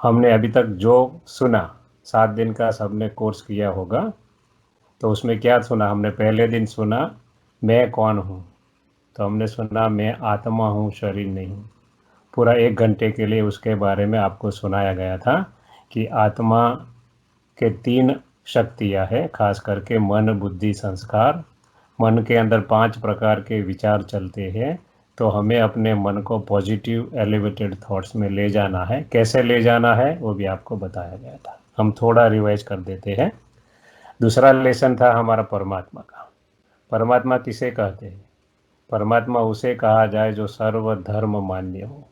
हमने अभी तक जो सुना, 7 दिन का सबने कोर्स किया होगा, तो उसमें क्या सुना हमने? पहले दिन सुना मैं कौन हूँ, तो हमने सुना मैं आत्मा हूँ, शरीर नहीं हूँ। पूरा 1 घंटे के लिए उसके बारे में आपको सुनाया गया था कि आत्मा के 3 शक्तियाँ हैं, खास करके मन, बुद्धि, संस्कार। मन के अंदर 5 प्रकार के विचार चलते हैं, तो हमें अपने मन को पॉजिटिव एलिवेटेड थॉट्स में ले जाना है। कैसे ले जाना है वो भी आपको बताया गया था। हम थोड़ा रिवाइज कर देते हैं। दूसरा लेसन था हमारा परमात्मा का। परमात्मा किसे कहते हैं? परमात्मा उसे कहा जाए जो सर्वधर्म मान्य हो,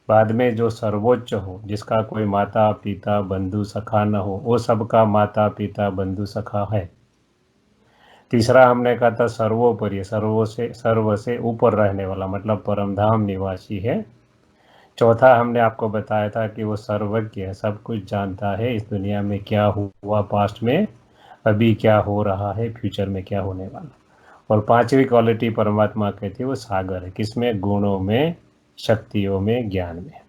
बाद में जो सर्वोच्च हो, जिसका कोई माता पिता बंधु सखा न हो, वो सबका माता पिता बंधु सखा है। तीसरा हमने कहा था सर्वोपरि, सर्व से ऊपर रहने वाला, मतलब परमधाम निवासी है। चौथा हमने आपको बताया था कि वो सर्वज्ञ है, सब कुछ जानता है, इस दुनिया में क्या हुआ पास्ट में, अभी क्या हो रहा है, फ्यूचर में क्या होने वाला। और पांचवी क्वालिटी परमात्मा की थी, वो सागर है। किसमें? गुणों में, शक्तियों में, ज्ञान में।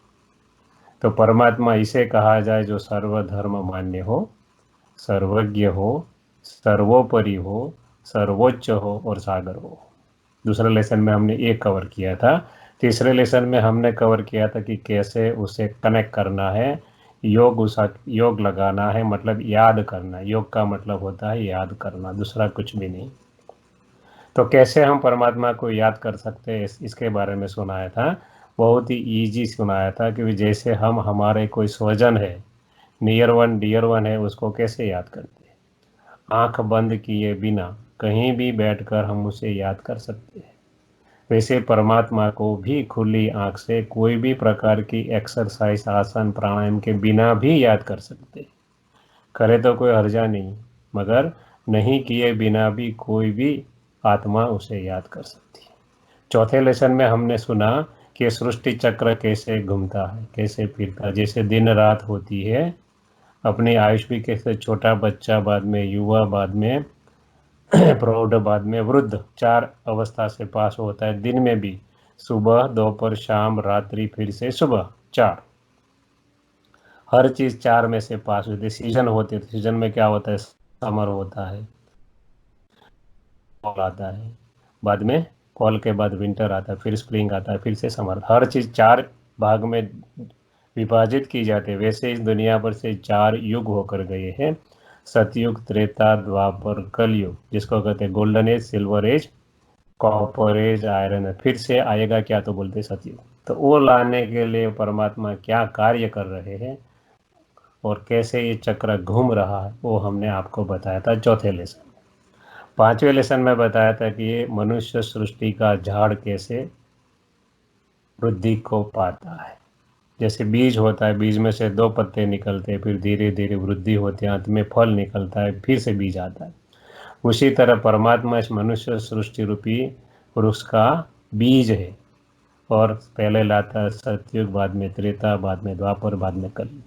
तो परमात्मा इसे कहा जाए जो सर्वधर्म मान्य हो, सर्वज्ञ हो, सर्वोपरि हो, सर्वोच्च हो और सागर हो। दूसरे लेसन में हमने ये कवर किया था। तीसरे लेसन में हमने कवर किया था कि कैसे उसे कनेक्ट करना है। योग लगाना है, मतलब याद करना। योग का मतलब होता है याद करना, दूसरा कुछ भी नहीं। तो कैसे हम परमात्मा को याद कर सकते हैं, इसके बारे में सुनाया था। बहुत ही इजी सुनाया था कि जैसे हम हमारे कोई स्वजन है, नियर वन डियर वन है, उसको कैसे याद करते हैं? आंख बंद किए बिना कहीं भी बैठकर हम उसे याद कर सकते हैं। वैसे परमात्मा को भी खुली आंख से कोई भी प्रकार की एक्सरसाइज, आसन, प्राणायाम के बिना भी याद कर सकते हैं। करे तो कोई हर्जा नहीं, मगर नहीं किए बिना भी कोई भी आत्मा उसे याद कर सकती है। चौथे लेसन में हमने सुना कि सृष्टि चक्र कैसे घूमता है, कैसे फिरता है। जैसे दिन रात होती है, अपनी आयुष भी कैसे, छोटा बच्चा, बाद में युवा, बाद में प्रौढ़, बाद में वृद्ध, 4 अवस्था से पास होता है। दिन में भी सुबह, दोपहर, शाम, रात्रि, फिर से सुबह, 4। हर चीज 4 में से पास होती है। सीजन होते हैं, सीजन में क्या होता है? समर होता है, फॉल आता है, बाद में फॉल के बाद विंटर आता है, फिर स्प्रिंग आता है, फिर से समर। हर चीज 4 भाग में विभाजित की जाती है। वैसे इस दुनिया पर से 4 युग होकर गए हैं। सतयुग, त्रेता, द्वापर, कलयुग, जिसको कहते हैं golden age, silver age, copper age, iron age. फिर से आएगा क्या? तो बोलते हैं सतयुग। तो वो लाने के लिए परमात्मा क्या कार्य कर रहे हैं और कैसे ये चक्र घूम रहा है, वो हमने आपको बताया था चौथे लेसन। पांचवें लेसन में बताया था कि ये मनुष्य सृष्टि का झाड़ कैसे वृद्धि को पाता है। जैसे बीज होता है, बीज में से 2 पत्ते निकलते हैं, फिर धीरे धीरे वृद्धि होती है, अंत में फल निकलता है, फिर से बीज आता है। उसी तरह परमात्मा इस मनुष्य सृष्टि रूपी वृक्ष का बीज है। और पहले लाता है सतयुग, बाद में त्रेता, बाद में द्वापर, बाद में कलयुग।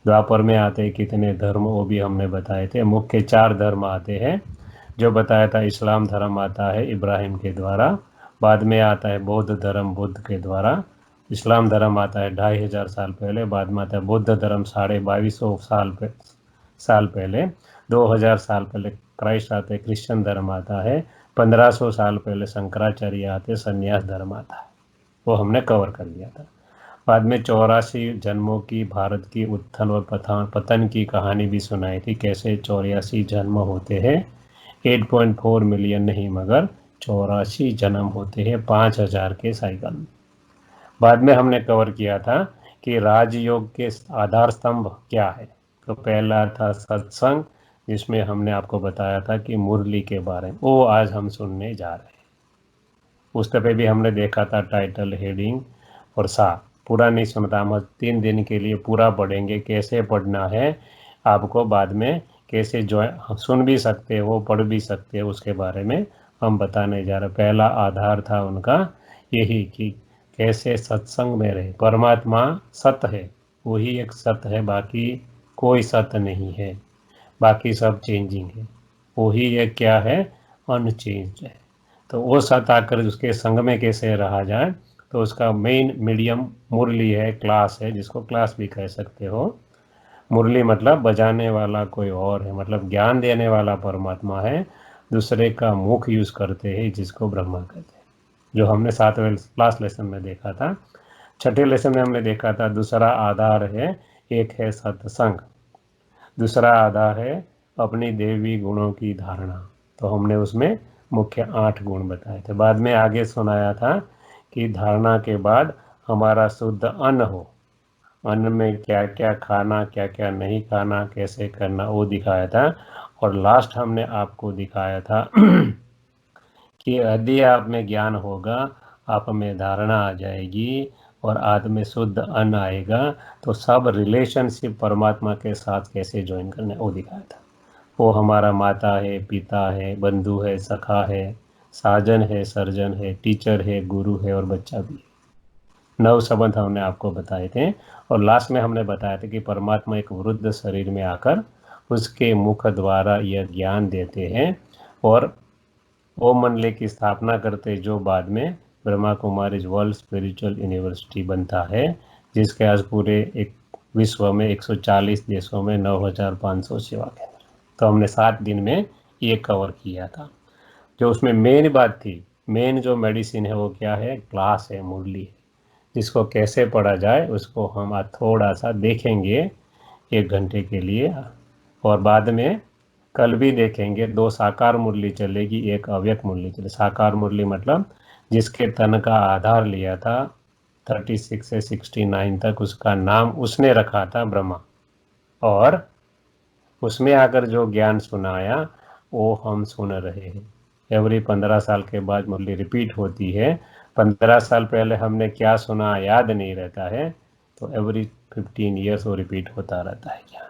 द्वापर में आते हैं कितने धर्म, वो भी हमने बताए थे। मुख्य 4 धर्म आते हैं, जो बताया था। इस्लाम धर्म आता है इब्राहिम के द्वारा, बाद में आता है बौद्ध धर्म बुद्ध के द्वारा। इस्लाम धर्म आता है 2500 साल पहले, बाद में आता है बौद्ध धर्म 2250 साल पहले। 2000 साल पहले क्राइस्ट आते हैं, क्रिश्चियन धर्म आता है। 1500 साल पहले शंकराचार्य आते, संन्यास धर्म आता है। वो हमने कवर कर लिया था। बाद में 84 जन्मों की भारत की उत्थान और पतन की कहानी भी सुनाई थी। कैसे 84 जन्म होते हैं, 8.4 मिलियन नहीं, मगर 84 जन्म होते हैं 5000 के साइकिल में। बाद में हमने कवर किया था कि राजयोग के आधार स्तंभ क्या है। तो पहला था सत्संग, जिसमें हमने आपको बताया था कि मुरली के बारे में, वो आज हम सुनने जा रहे हैं। उस पे भी हमने देखा था टाइटल, हेडिंग और सा। पूरा नहीं सुनता, हम 3 दिन के लिए पूरा पढ़ेंगे। कैसे पढ़ना है आपको बाद में, कैसे सुन भी सकते हो, पढ़ भी सकते हो, उसके बारे में हम बताने जा रहे हैं। पहला आधार था उनका यही कि कैसे सत्संग में रहे। परमात्मा सत्य है, वही एक सत्य है, बाकी कोई सत्य नहीं है, बाकी सब चेंजिंग है। वही एक क्या है? अनचेंज है। तो वो सत्य आकर उसके संग में कैसे रहा जाए, तो उसका मेन मीडियम मुरली है, क्लास है, जिसको क्लास भी कह सकते हो। मुरली मतलब बजाने वाला कोई और है, मतलब ज्ञान देने वाला परमात्मा है, दूसरे का मुख यूज करते हैं, जिसको ब्रह्मा कहते हैं, जो हमने 7वें क्लास लेसन में देखा था। छठे लेसन में हमने देखा था दूसरा आधार है, एक है सत्संग, दूसरा आधार है अपनी देवी गुणों की धारणा। तो हमने उसमें मुख्य 8 गुण बताए थे। बाद में आगे सुनाया था कि धारणा के बाद हमारा शुद्ध अन्न हो, अन्न में क्या क्या खाना, क्या क्या नहीं खाना, कैसे करना, वो दिखाया था। और लास्ट हमने आपको दिखाया था कि यदि आप में ज्ञान होगा, आप में धारणा आ जाएगी और आत्म में शुद्ध अन्न आएगा, तो सब रिलेशनशिप परमात्मा के साथ कैसे ज्वाइन करना है वो दिखाया था। वो हमारा माता है, पिता है, बंधु है, सखा है, साजन है, सर्जन है, टीचर है, गुरु है और बच्चा भी है। 9 संबंध हमने आपको बताए थे। और लास्ट में हमने बताया था कि परमात्मा एक वृद्ध शरीर में आकर उसके मुख द्वारा यह ज्ञान देते हैं और ओम मंडली की स्थापना करते, जो बाद में Brahma Kumari world spiritual university बनता है, जिसके आज पूरे एक विश्व में 140 देशों में 9,500 सेवा केंद्र। तो हमने 7 दिन में ये कवर किया था। जो उसमें मेन बात थी, मेन जो मेडिसिन है वो क्या है, क्लास है, मुरली है, जिसको कैसे पढ़ा जाए उसको हम आज थोड़ा सा देखेंगे 1 घंटे के लिए। और बाद में कल भी देखेंगे 2 साकार मुरली चलेगी, एक अव्यक्त मुरली चलेगी। साकार मुरली मतलब जिसके तन का आधार लिया था 36 से 69 तक, उसका नाम उसने रखा था ब्रह्मा, और उसमें आकर जो ज्ञान सुनाया वो हम सुन रहे हैं। एवरी 15 साल के बाद मुरली रिपीट होती है। 15 साल पहले हमने क्या सुना याद नहीं रहता है, तो एवरी 15 ईयर्स वो रिपीट होता रहता है ज्ञान।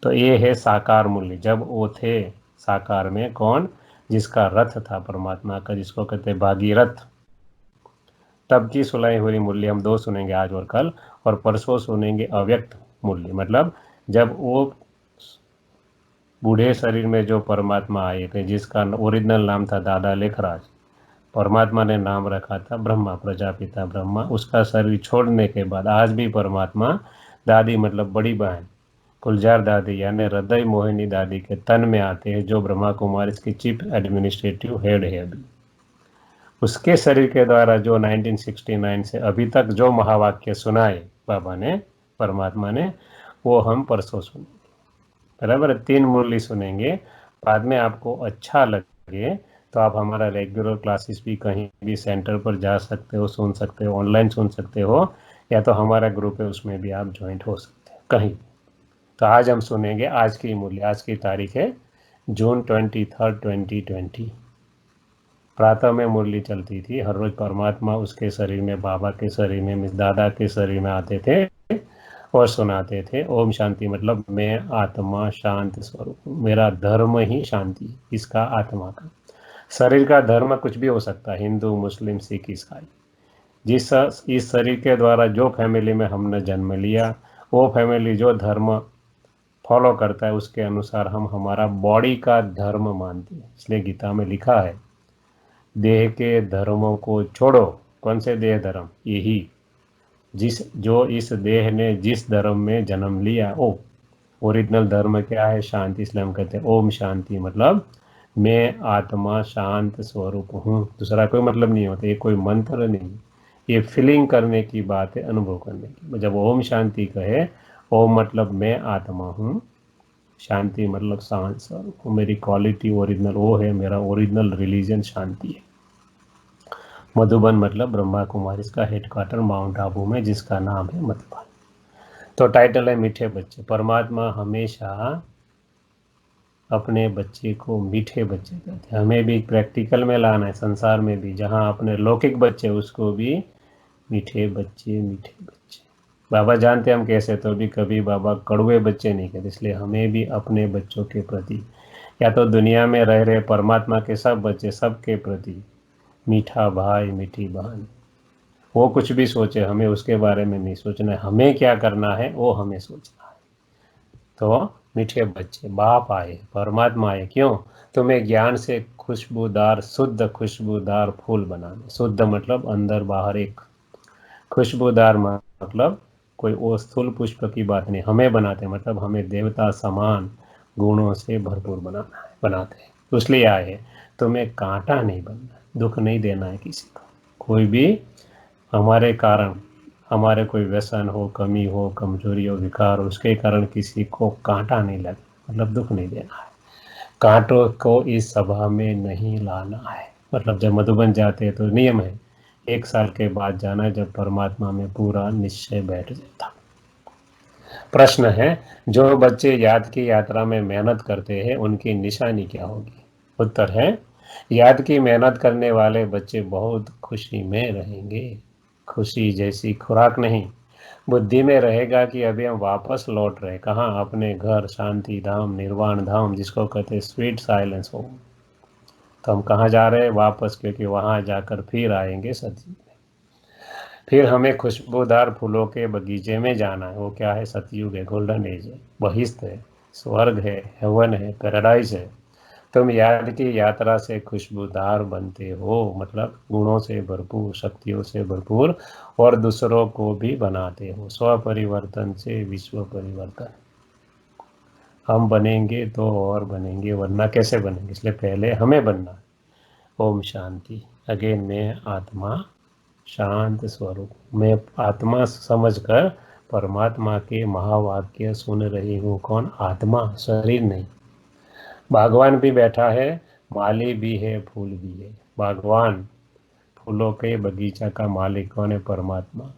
तो ये है साकार मुरली। जब वो थे साकार में, कौन, जिसका रथ था परमात्मा का, जिसको कहते भागीरथ, तब की सुनाई हुई मुरली हम 2 सुनेंगे, आज और कल। और परसों सुनेंगे अव्यक्त मुरली, मतलब जब वो बूढ़े शरीर में जो परमात्मा आए थे, जिसका ओरिजिनल नाम था दादा लेखराज, परमात्मा ने नाम रखा था ब्रह्मा, प्रजापिता ब्रह्मा। उसका शरीर छोड़ने के बाद आज भी परमात्मा दादी मतलब बड़ी बहन गुलजार दादी यानी हृदय मोहिनी दादी के तन में आते हैं, जो ब्रह्मा कुमारी की चीफ एडमिनिस्ट्रेटिव हेड है अभी। उसके शरीर के द्वारा जो 1969 से अभी तक जो महावाक्य सुनाए बाबा ने, परमात्मा ने, वो हम परसों सुनेंगे। बराबर, 3 मुरली सुनेंगे। बाद में आपको अच्छा लगे तो आप हमारा रेगुलर क्लासेस भी कहीं भी सेंटर पर जा सकते हो, सुन सकते हो, ऑनलाइन सुन सकते हो, या तो हमारा ग्रुप है उसमें भी आप ज्वाइंट हो सकते हो कहीं। तो आज हम सुनेंगे आज की मुरली। आज की तारीख है जून 23, 2020। प्रातः में मुरली चलती थी हर रोज। परमात्मा उसके शरीर में, बाबा के शरीर में, मिस दादा के शरीर में आते थे और सुनाते थे। ओम शांति मतलब मैं आत्मा शांत स्वरूप हूँ, मेरा धर्म ही शांति, इसका आत्मा का। शरीर का धर्म कुछ भी हो सकता है, हिंदू, मुस्लिम, सिख, ईसाई। जिस इस शरीर के द्वारा जो फैमिली में हमने जन्म लिया, वो फैमिली जो धर्म फॉलो करता है उसके अनुसार हम हमारा बॉडी का धर्म मानते हैं। इसलिए गीता में लिखा है, देह के धर्मों को छोड़ो। कौन से देह धर्म? यही जो इस देह ने जिस धर्म में जन्म लिया, ओ ओरिजिनल धर्म क्या है? शांति। इसलिए हम कहते हैं ओम शांति, मतलब मैं आत्मा शांत स्वरूप हूँ। दूसरा कोई मतलब नहीं होता, ये कोई मंत्र नहीं, ये फीलिंग करने की बात है, अनुभव करने की। जब ओम शांति कहे, ओम मतलब मैं आत्मा हूँ, शांति मतलब शांत स्वरूप हूँ, मेरी क्वालिटी ओरिजिनल वो है, मेरा ओरिजिनल रिलीजन शांति है। मधुबन मतलब ब्रह्मा कुमारी का हेडक्वार्टर माउंट आबू में, जिसका नाम है मधुबन। तो टाइटल है मीठे बच्चे। परमात्मा हमेशा अपने बच्चे को मीठे बच्चे कहते हैं। हमें भी प्रैक्टिकल में लाना है, संसार में भी, जहाँ अपने लौकिक बच्चे उसको भी मीठे बच्चे, मीठे बच्चे। बाबा जानते हम कैसे, तो भी कभी बाबा कड़वे बच्चे नहीं कहते। इसलिए हमें भी अपने बच्चों के प्रति, या तो दुनिया में रह रहे परमात्मा के सब बच्चे, सबके प्रति मीठा भाई, मीठी बहन। वो कुछ भी सोचे, हमें उसके बारे में नहीं सोचना है, हमें क्या करना है वो हमें सोचना है। तो मीठे बच्चे, बाप आए, परमात्मा आए, क्यों? तुम्हें ज्ञान से खुशबूदार, शुद्ध खुशबूदार फूल बनाने। शुद्ध मतलब अंदर बाहर एक, खुशबूदार मतलब कोई वो स्थूल पुष्प की बात नहीं, हमें बनाते हैं मतलब हमें देवता समान गुणों से भरपूर बनाना है, बनाते हैं तो इसलिए आए हैं। तुम्हें कांटा नहीं बनना, दुख नहीं देना है किसी को। कोई भी हमारे कारण, हमारे कोई व्यसन हो, कमी हो, कमजोरी हो, विकार हो, उसके कारण किसी को कांटा नहीं लगे, मतलब दुख नहीं देना है। कांटों को इस सभा में नहीं लाना है। मतलब जब मधुबन जाते हैं तो नियम है 1 साल के बाद जाना है, जब परमात्मा में पूरा निश्चय बैठ जाता। प्रश्न है, जो बच्चे याद की यात्रा में मेहनत करते हैं उनकी निशानी क्या होगी? उत्तर है, याद की मेहनत करने वाले बच्चे बहुत खुशी में रहेंगे। खुशी जैसी खुराक नहीं, बुद्धि में रहेगा कि अभी हम वापस लौट रहे कहाँ, अपने घर, शांति धाम, निर्वाण धाम, जिसको कहते हैं स्वीट साइलेंस हो। तो हम कहाँ जा रहे हैं? वापस, क्योंकि वहां जाकर फिर आएंगे सतयुग में। फिर हमें खुशबूदार फूलों के बगीचे में जाना है। वो क्या है? सतयुग है, गोल्डन एज है, बहिष्ठ है, स्वर्ग है, हेवन है, पैराडाइज है। तुम याद की यात्रा से खुशबूदार बनते हो, मतलब गुणों से भरपूर, शक्तियों से भरपूर, और दूसरों को भी बनाते हो। स्व परिवर्तन से विश्व परिवर्तन। हम बनेंगे तो और बनेंगे, वरना कैसे बनेंगे? इसलिए पहले हमें बनना है। ओम शांति। अगेन मैं आत्मा, शांत स्वरूप। मैं आत्मा समझकर परमात्मा के महावाक्य सुन रही हूँ। कौन? आत्मा, शरीर नहीं। भगवान भी बैठा है, माली भी है, फूल भी है। भगवान फूलों के बगीचा का मालिक कौन है? परमात्मा।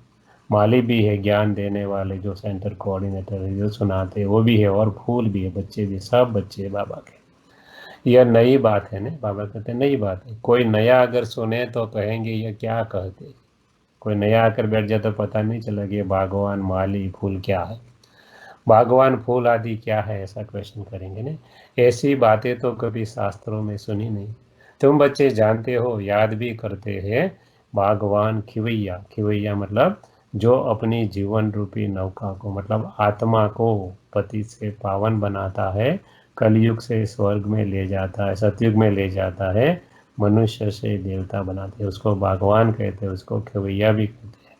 माली भी है, ज्ञान देने वाले जो सेंटर कोऑर्डिनेटर है, जो सुनाते हैं, वो भी है, और फूल भी है, बच्चे भी, सब बच्चे हैं बाबा के। यह नई बात है ना, बाबा कहते हैं नई बात है। कोई नया अगर सुने तो कहेंगे ये क्या कहते। कोई नया आकर बैठ जाए तो पता नहीं चला कि ये भगवान, माली, फूल क्या है। भगवान, फूल आदि क्या है, ऐसा क्वेश्चन करेंगे ना। ऐसी बातें तो कभी शास्त्रों में सुनी नहीं। तुम बच्चे जानते हो, याद भी करते हैं। भगवान खिवैया, खिवैया मतलब जो अपनी जीवन रूपी नौका को, मतलब आत्मा को पति से पावन बनाता है, कलयुग से स्वर्ग में ले जाता है, सतयुग में ले जाता है, मनुष्य से देवता बनाते हैं, उसको भगवान कहते हैं, उसको खिवैया भी कहते हैं।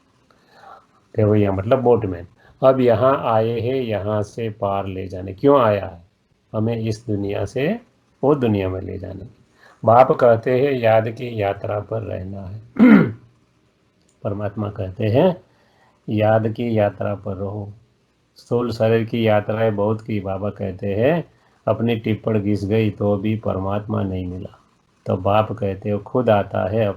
खिवैया मतलब बोटमैन। अब यहाँ आए हैं यहाँ से पार ले जाने। क्यों आया है? हमें इस दुनिया से वो दुनिया में ले जाने। बाप कहते हैं याद की यात्रा पर रहना है। परमात्मा कहते हैं याद की यात्रा पर रहो। स्थूल शरीर की यात्राएं बहुत की, बाबा कहते हैं अपनी टिप्पण घिस गई तो भी परमात्मा नहीं मिला। तो बाप कहते हो खुद आता है,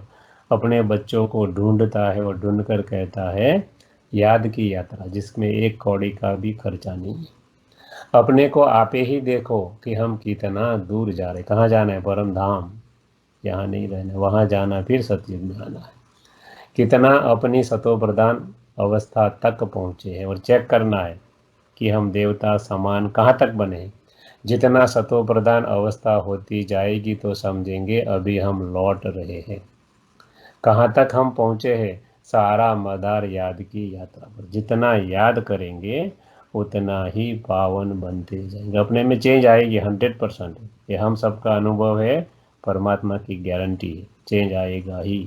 अपने बच्चों को ढूंढता है, और ढूंढ कर कहता है याद की यात्रा, जिसमें एक कौड़ी का भी खर्चा नहीं है। अपने को आपे ही देखो कि हम कितना दूर जा रहे। कहाँ जाना है? परम धाम। यहाँ नहीं रहना, वहाँ जाना, फिर सतयुग में आना है। कितना अपनी सतो प्रधान अवस्था तक पहुँचे हैं, और चेक करना है कि हम देवता समान कहाँ तक बने हैं। जितना सतो प्रधान अवस्था होती जाएगी तो समझेंगे अभी हम लौट रहे हैं। कहाँ तक हम पहुँचे हैं? सारा मदार याद की यात्रा पर। जितना याद करेंगे उतना ही पावन बनते जाएंगे। अपने में चेंज आएगी 100%। ये हम सबका अनुभव है, परमात्मा की गारंटी है, चेंज आएगा ही।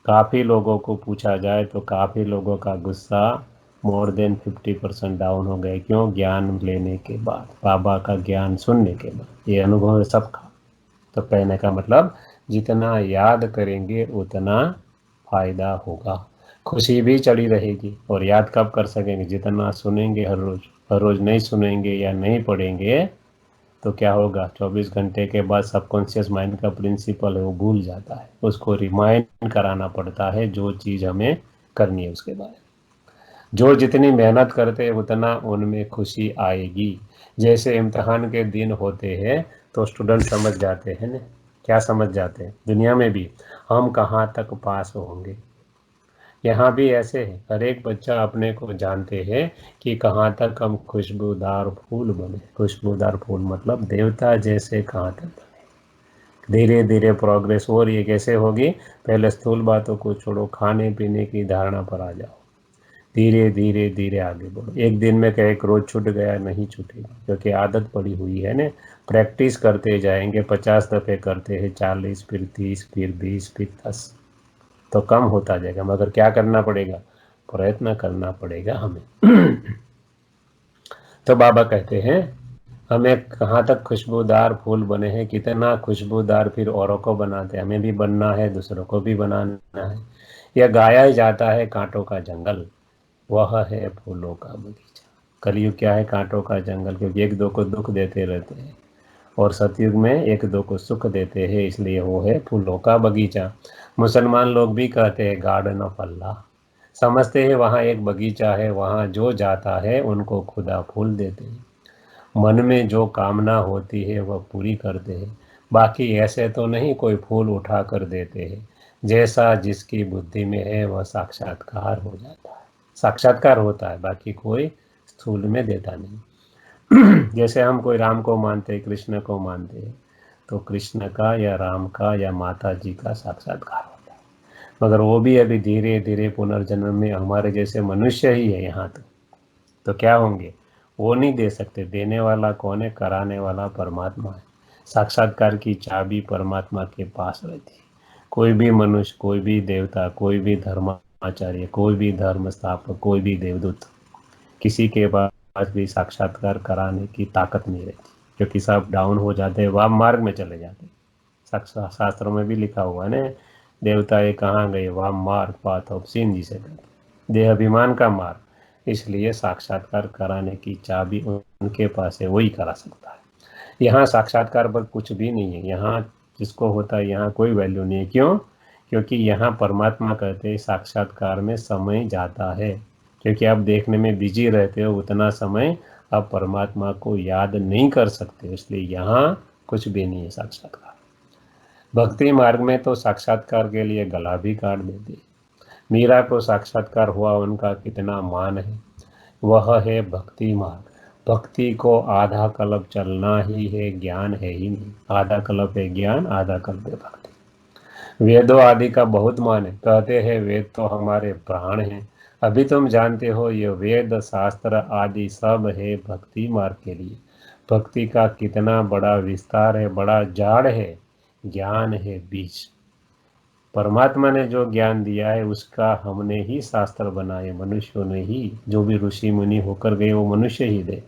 काफ़ी लोगों को पूछा जाए तो काफ़ी लोगों का गुस्सा मोर देन 50% डाउन हो गए। क्यों? ज्ञान लेने के बाद, बाबा का ज्ञान सुनने के बाद। ये अनुभव है सबका। तो कहने का मतलब जितना याद करेंगे उतना फायदा होगा, खुशी भी चढ़ी रहेगी। और याद कब कर सकेंगे? जितना सुनेंगे हर रोज। हर रोज नहीं सुनेंगे या नहीं पढ़ेंगे तो क्या होगा? 24 घंटे के बाद सबकॉन्शियस माइंड का प्रिंसिपल है वो भूल जाता है, उसको रिमाइंड कराना पड़ता है जो चीज़ हमें करनी है उसके बारे में। जो जितनी मेहनत करते हैं उतना उनमें खुशी आएगी। जैसे इम्तहान के दिन होते हैं तो स्टूडेंट समझ जाते हैं ना। क्या समझ जाते हैं? दुनिया में भी हम कहाँ तक पास होंगे। यहाँ भी ऐसे है, हर एक बच्चा अपने को जानते हैं कि कहाँ तक हम खुशबूदार फूल बने। खुशबूदार फूल मतलब देवता जैसे कहाँ तक बने। धीरे धीरे प्रोग्रेस हो रही है। कैसे होगी? पहले स्थूल बातों को छोड़ो, खाने पीने की धारणा पर आ जाओ। धीरे धीरे धीरे आगे बढ़ो। एक दिन में क्या एक रोज छूट गया? नहीं छूटेगा, क्योंकि आदत पड़ी हुई है ना। प्रैक्टिस करते जाएंगे, 50 दफ़े करते हैं, 40, फिर 30, फिर 20, फिर 10। तो कम होता जाएगा, मगर क्या करना पड़ेगा, प्रयत्न करना पड़ेगा हमें। तो बाबा कहते हैं हमें कहाँ तक खुशबूदार फूल बने हैं, कितना खुशबूदार फिर औरों को बनाते हैं, हमें भी बनना है, दूसरों को भी बनाना है। यह गाया ही जाता है कांटों का जंगल, वह है फूलों का बगीचा। कलयुग क्या है, कांटों का जंगल, क्योंकि एक दो को दुख देते रहते हैं, और सतयुग में एक दो को सुख देते हैं, इसलिए वो है फूलों का बगीचा। मुसलमान लोग भी कहते हैं गार्डन ऑफ अल्लाह, समझते हैं वहाँ एक बगीचा है, वहाँ जो जाता है उनको खुदा फूल देते हैं, मन में जो कामना होती है वह पूरी करते हैं। बाकी ऐसे तो नहीं कोई फूल उठा कर देते हैं, जैसा जिसकी बुद्धि में है वह साक्षात्कार हो जाता है, साक्षात्कार होता है, बाकी कोई स्थूल में देता नहीं। जैसे हम कोई राम को मानते हैं, कृष्ण को मानते हैं, तो कृष्ण का या राम का या माता जी का साक्षात्कार होता है, मगर वो भी अभी धीरे धीरे पुनर्जन्म में हमारे जैसे मनुष्य ही है यहाँ तो क्या होंगे, वो नहीं दे सकते। देने वाला कौन है, कराने वाला परमात्मा है। साक्षात्कार की चाबी परमात्मा के पास रहती है। कोई भी मनुष्य, कोई भी देवता, कोई भी धर्माचार्य, कोई भी धर्म स्थापक, कोई भी देवदूत, किसी के पास भी साक्षात्कार कराने की ताकत नहीं रहती, क्योंकि सब डाउन हो जाते हैं, वाम मार्ग में चले जाते हैं। शास्त्रों में भी लिखा हुआ है ना, देवता ये कहाँ गए, वाम मार्ग, पाथ ऑफ सिन जिसे कहते, देह अभिमान का मार्ग। इसलिए साक्षात्कार कराने की चाबी उनके पास है, वही करा सकता है। यहाँ साक्षात्कार पर कुछ भी नहीं है, यहाँ जिसको होता है यहाँ कोई वैल्यू नहीं है। क्यों? क्योंकि यहाँ परमात्मा कहते हैं साक्षात्कार में समय जाता है, क्योंकि आप देखने में बिजी रहते हो, उतना समय आप परमात्मा को याद नहीं कर सकते, इसलिए यहाँ कुछ भी नहीं है साक्षात्कार। भक्ति मार्ग में तो साक्षात्कार के लिए गला भी काट देते। मीरा को साक्षात्कार हुआ, उनका कितना मान है, वह है भक्ति मार्ग। भक्ति को आधा कल्प चलना ही है, ज्ञान है ही नहीं। आधा कल्प है ज्ञान, आधा कल्प है भक्ति। वेदों आदि का बहुत मान है, कहते हैं वेद तो हमारे प्राण हैं। अभी तुम जानते हो ये वेद शास्त्र आदि सब है भक्ति मार्ग के लिए। भक्ति का कितना बड़ा विस्तार है, बड़ा जाड़ है, ज्ञान है बीज। परमात्मा ने जो ज्ञान दिया है उसका हमने ही शास्त्र बनाए, मनुष्यों ने ही। जो भी ऋषि मुनि होकर गए वो मनुष्य ही थे,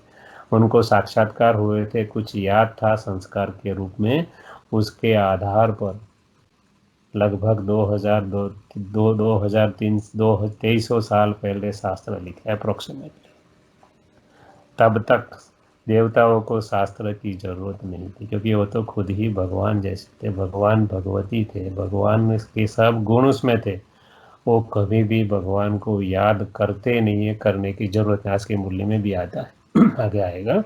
उनको साक्षात्कार हुए थे, कुछ याद था संस्कार के रूप में, उसके आधार पर लगभग 2300 साल पहले शास्त्र लिखे अप्रोक्सीमेटली। तब तक देवताओं को शास्त्र की जरूरत नहीं थी, क्योंकि वो तो खुद ही भगवान जैसे थे, भगवान भगवती थे, भगवान के सब गुण उसमें थे। वो कभी भी भगवान को याद करते नहीं है, करने की जरूरत है। आज के मूल्य में भी आता है, आगे आएगा।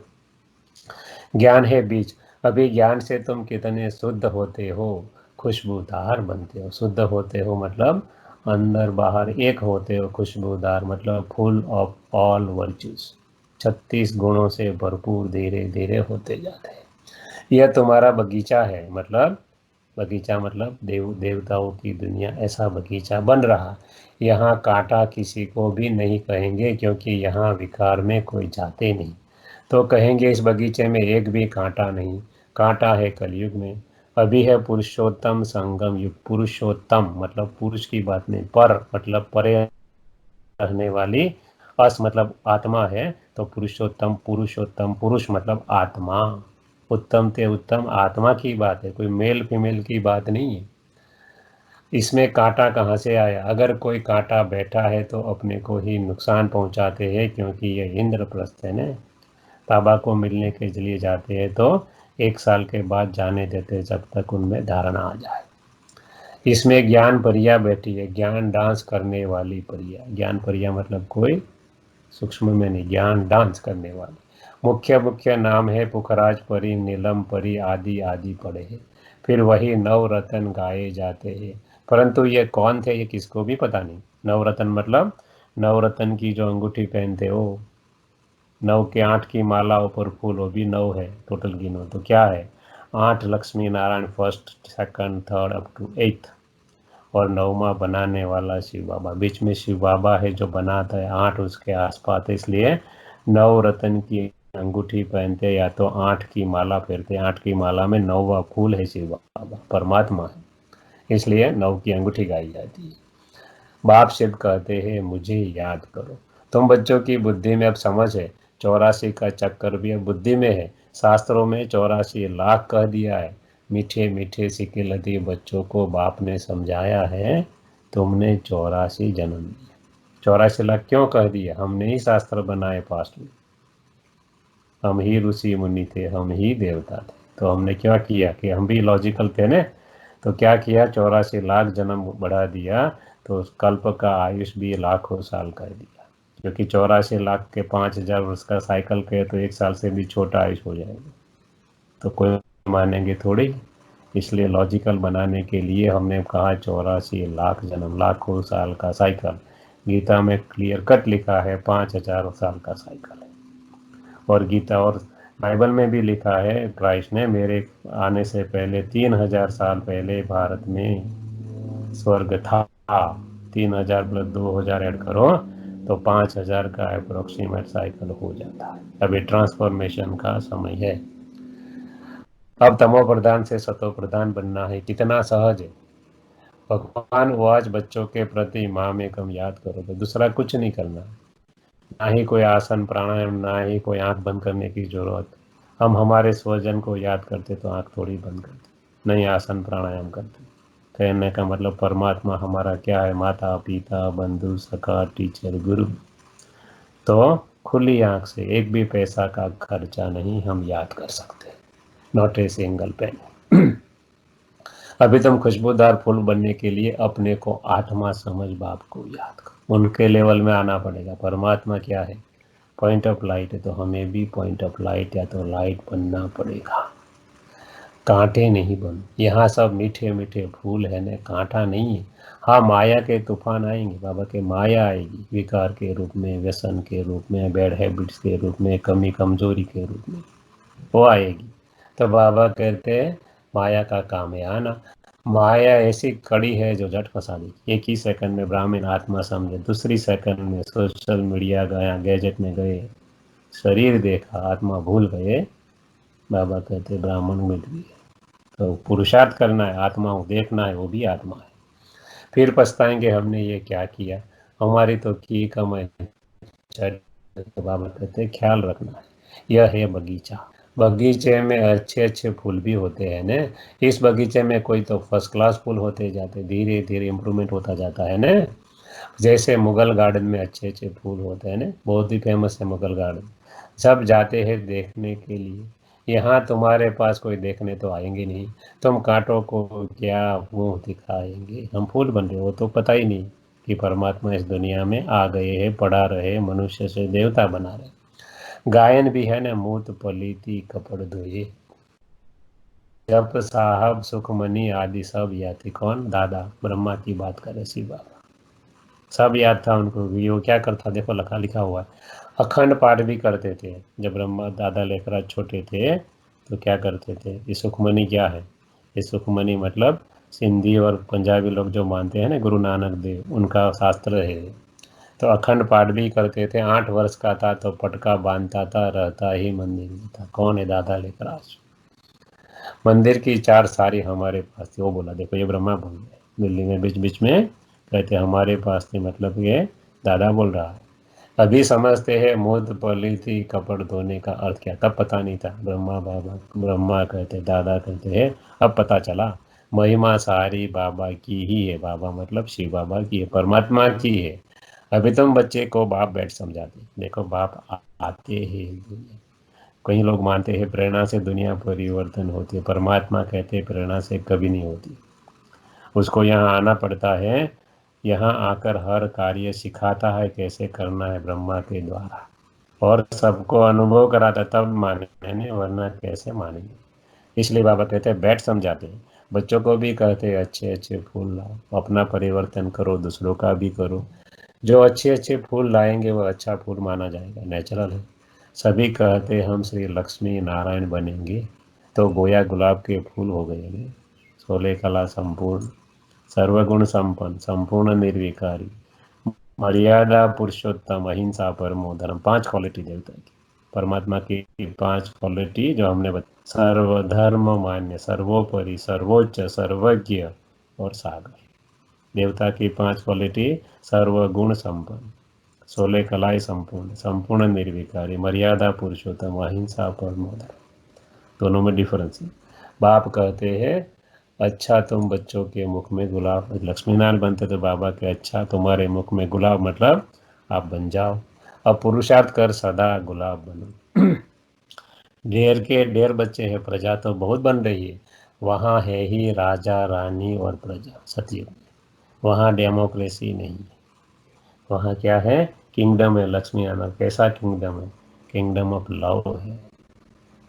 ज्ञान है बीज। अभी ज्ञान से तुम कितने शुद्ध होते हो, खुशबूदार बनते हो। शुद्ध होते हो मतलब अंदर बाहर एक होते हो, खुशबूदार मतलब फुल ऑफ ऑल वर्च्यूज, 36 गुणों से भरपूर धीरे धीरे होते जाते हैं। यह तुम्हारा बगीचा है, मतलब बगीचा मतलब देवताओं की दुनिया, ऐसा बगीचा बन रहा। यहाँ कांटा किसी को भी नहीं कहेंगे, क्योंकि यहाँ विकार में कोई जाते नहीं। तो कहेंगे इस बगीचे में एक भी कांटा नहीं। कांटा है कलयुग में। अभी है पुरुषोत्तम संगम युग। पुरुषोत्तम मतलब पुरुष की बात नहीं, पर मतलब परे रहने वाली, अस मतलब आत्मा है, तो पुरुषोत्तम, पुरुषोत्तम पुरुष मतलब आत्मा, उत्तम ते उत्तम आत्मा की बात है, कोई मेल फीमेल की बात नहीं है। इसमें कांटा कहाँ से आया? अगर कोई कांटा बैठा है तो अपने को ही नुकसान पहुंचाते हैं, क्योंकि ये इंद्रप्रस्थ है ना। बाबा को मिलने के लिए जाते हैं तो 1 साल के बाद जाने देते हैं, जब तक उनमें धारणा आ जाए। इसमें ज्ञान परिया बैठी है, ज्ञान डांस करने वाली परिया। ज्ञान परिया मतलब कोई सूक्ष्म में नहीं, ज्ञान डांस करने वाली। मुख्य मुख्य नाम है पुखराज परी, नीलम परी आदि आदि पड़े हैं। फिर वही नवरत्न गाए जाते हैं, परंतु ये कौन थे ये किसको भी पता नहीं। नवरत्न मतलब नवरत्न की जो अंगूठी पहनते हो, 9 के 8 की मालाओं पर फूल, वो भी 9 है टोटल, गिनो तो क्या है, 8 Lakshmi Narayan, first second third up to 8, और 9वां बनाने वाला शिव बाबा। बीच में शिव बाबा है जो बनाता है, 8 उसके आसपास है, इसलिए 9 रत्न की अंगूठी पहनते, या तो 8 की माला फेरते। 8 की माला में 9वां फूल है शिव बाबा, परमात्मा है, इसलिए 9 की अंगूठी गाई जाती है। बाप शिव कहते हैं मुझे याद करो। तुम बच्चों की बुद्धि में अब समझ है, 84 का चक्कर भी अब बुद्धि में है। शास्त्रों में 84 लाख कह दिया है। मीठे मीठे सिके लदी बच्चों को बाप ने समझाया है, तुमने 84 जन्म लिए। 84 लाख क्यों कह दिया? हमने ही शास्त्र बनाए पास्ट में। हम ही ऋषि मुनि थे, हम ही देवता थे। तो हमने क्या किया कि हम भी लॉजिकल थे ना, तो क्या किया, 84 लाख जन्म बढ़ा दिया। तो उस कल्प का आयुष भी लाखों साल कर दिया, क्योंकि 84 लाख के 5,000 वर्ष का साइकिल के तो एक साल से भी छोटा आयुष हो जाएगा। तो कोई मानेंगे थोड़ी। इसलिए लॉजिकल बनाने के लिए हमने कहा 84 लाख जन्म, लाखों साल का साइकिल। गीता में क्लियर कट लिखा है 5,000 साल का साइकिल है। और गीता और बाइबल में भी लिखा है, क्राइस्ट ने मेरे आने से पहले 3,000 साल पहले भारत में स्वर्ग था। 3,000 प्लस 2,000 ऐड करो तो 5,000 का अप्रोक्सीमेट साइकिल हो जाता है। अभी ट्रांसफॉर्मेशन का समय है। अब तमो प्रधान से सतो प्रधान बनना है, कितना सहज है। भगवान वो आज बच्चों के प्रति माँ में कम याद करो, तो दूसरा कुछ नहीं करना। ना ही कोई आसन प्राणायाम, ना ही कोई आंख बंद करने की जरूरत। हम हमारे स्वजन को याद करते तो आंख थोड़ी बंद करते, नहीं आसन प्राणायाम करते। कहने का मतलब परमात्मा हमारा क्या है, माता पिता बंधु सखा टीचर गुरु। तो खुली आंख से एक भी पैसा का खर्चा नहीं हम याद कर सकते, नॉट ए सिंगल पेन। अभी तुम खुशबूदार फूल बनने के लिए अपने को आत्मा समझ बाप को याद करो, उनके लेवल में आना पड़ेगा। परमात्मा क्या है, पॉइंट ऑफ लाइट है, तो हमें भी पॉइंट ऑफ लाइट या तो लाइट बनना पड़ेगा। कांटे नहीं बन, यहाँ सब मीठे मीठे फूल है ना, कांटा नहीं है। हाँ, माया के तूफान आएंगे बाबा के, माया आएगी विकार के रूप में, व्यसन के रूप में, बैड हैबिट्स के रूप में, कमी कमजोरी के रूप में वो आएगी। तो बाबा कहते हैं माया का काम है आना। माया ऐसी कड़ी है जो झट फंसा दी। एक ही सेकंड में ब्राह्मण आत्मा समझे, दूसरी सेकंड में सोशल मीडिया गया, गैजेट में गए, शरीर देखा, आत्मा भूल गए। बाबा कहते ब्राह्मण मिट गए। तो पुरुषार्थ करना है, आत्मा को देखना है, वो भी आत्मा है। फिर पछताएंगे हमने ये क्या किया, हमारी तो की कमाई। तो बाबा कहते ख्याल रखना है, यह है बगीचा। बगीचे में अच्छे अच्छे फूल भी होते हैं ना। इस बगीचे में कोई तो फर्स्ट क्लास फूल होते जाते, धीरे धीरे इम्प्रूवमेंट होता जाता है ना। जैसे मुगल गार्डन में अच्छे अच्छे फूल होते हैं ना, बहुत ही फेमस है मुगल गार्डन। सब जाते हैं देखने के लिए। यहाँ तुम्हारे पास कोई देखने तो आएंगे नहीं। तुम कांटों को क्या मुंह दिखाएंगे, हम फूल बन रहे, वो तो पता ही नहीं कि परमात्मा इस दुनिया में आ गए हैं, पढ़ा रहे, मनुष्य से देवता बना रहे। गायन भी है ना, मूत पलीती कपड़ धोए, जप साहब सुखमनी आदि सब याति। कौन? दादा ब्रह्मा की बात करे, शिव बाबा। सब याद था उनको भी। वो क्या करता, देखो लिखा लिखा हुआ है, अखंड पाठ भी करते थे। जब ब्रह्मा दादा लेकर छोटे थे तो क्या करते थे। ये सुखमनी क्या है, ये सुखमनी मतलब सिंधी और पंजाबी लोग जो मानते हैं ना, गुरु नानक देव उनका शास्त्र है। तो अखंड पाठ भी करते थे। 8 वर्ष का था तो पटका बांधता था, रहता ही मंदिर में था। कौन है? दादा लेकर आज मंदिर की 4 सारी हमारे पास थी। वो बोला, देखो ये ब्रह्मा बोल रहे हैं दिल्ली में, बीच बीच में कहते हमारे पास थी, मतलब ये दादा बोल रहा है। अभी समझते हैं मूत पली थी कपड़ धोने का अर्थ क्या, तब पता नहीं था। ब्रह्मा बाबा, ब्रह्मा कहते दादा कहते हैं, अब पता चला। महिमा सारी बाबा की ही है, बाबा मतलब शिव बाबा की है, परमात्मा की है। अभी तुम बच्चे को बाप बैठ समझाते, देखो बाप आते हैं। कई लोग मानते हैं प्रेरणा से दुनिया परिवर्तन होती है, परमात्मा कहते हैं प्रेरणा से कभी नहीं होती। उसको यहाँ आना पड़ता है, यहाँ आकर हर कार्य सिखाता है कैसे करना है ब्रह्मा के द्वारा, और सबको अनुभव कराता, तब मानेंगे वरना कैसे मानेंगे। इसलिए बाबा कहते हैं बैठ समझाते हैं। बच्चों को भी कहते हैं अच्छे अच्छे फूल लाओ, अपना परिवर्तन करो, दूसरों का भी करो। जो अच्छे अच्छे फूल लाएंगे वो अच्छा फूल माना जाएगा, नेचुरल है। सभी कहते हम श्री लक्ष्मी नारायण बनेंगे, तो गोया गुलाब के फूल हो गए हैं। सोले कला संपूर्ण, सर्वगुण संपन्न, संपूर्ण निर्विकारी, मर्यादा पुरुषोत्तम, अहिंसा परमो धर्म। 5 क्वालिटी देवता की, परमात्मा की 5 क्वालिटी जो हमने बता। सर्वधर्म मान्य, सर्वोपरि, सर्वोच्च, सर्वज्ञ और सागर। देवता की 5 क्वालिटी, सर्वगुण संपन्न, 16 कलाएं संपूर्ण, संपूर्ण निर्विकारी, मर्यादा पुरुषोत्तम, अहिंसा परमो धर्म। दोनों में डिफरेंस है। बाप कहते हैं अच्छा तुम बच्चों के मुख में गुलाब, लक्ष्मीनारायण बनते तो बाबा के अच्छा तुम्हारे मुख में गुलाब, मतलब आप बन जाओ। अब पुरुषार्थ कर सदा गुलाब बनो। ढेर के ढेर बच्चे हैं, प्रजा तो बहुत बन रही है। वहाँ है ही राजा रानी और प्रजा सतयुग में। वहाँ डेमोक्रेसी नहीं है। वहाँ क्या है, किंगडम है। लक्ष्मी आना कैसा किंगडम है, किंगडम ऑफ लव है।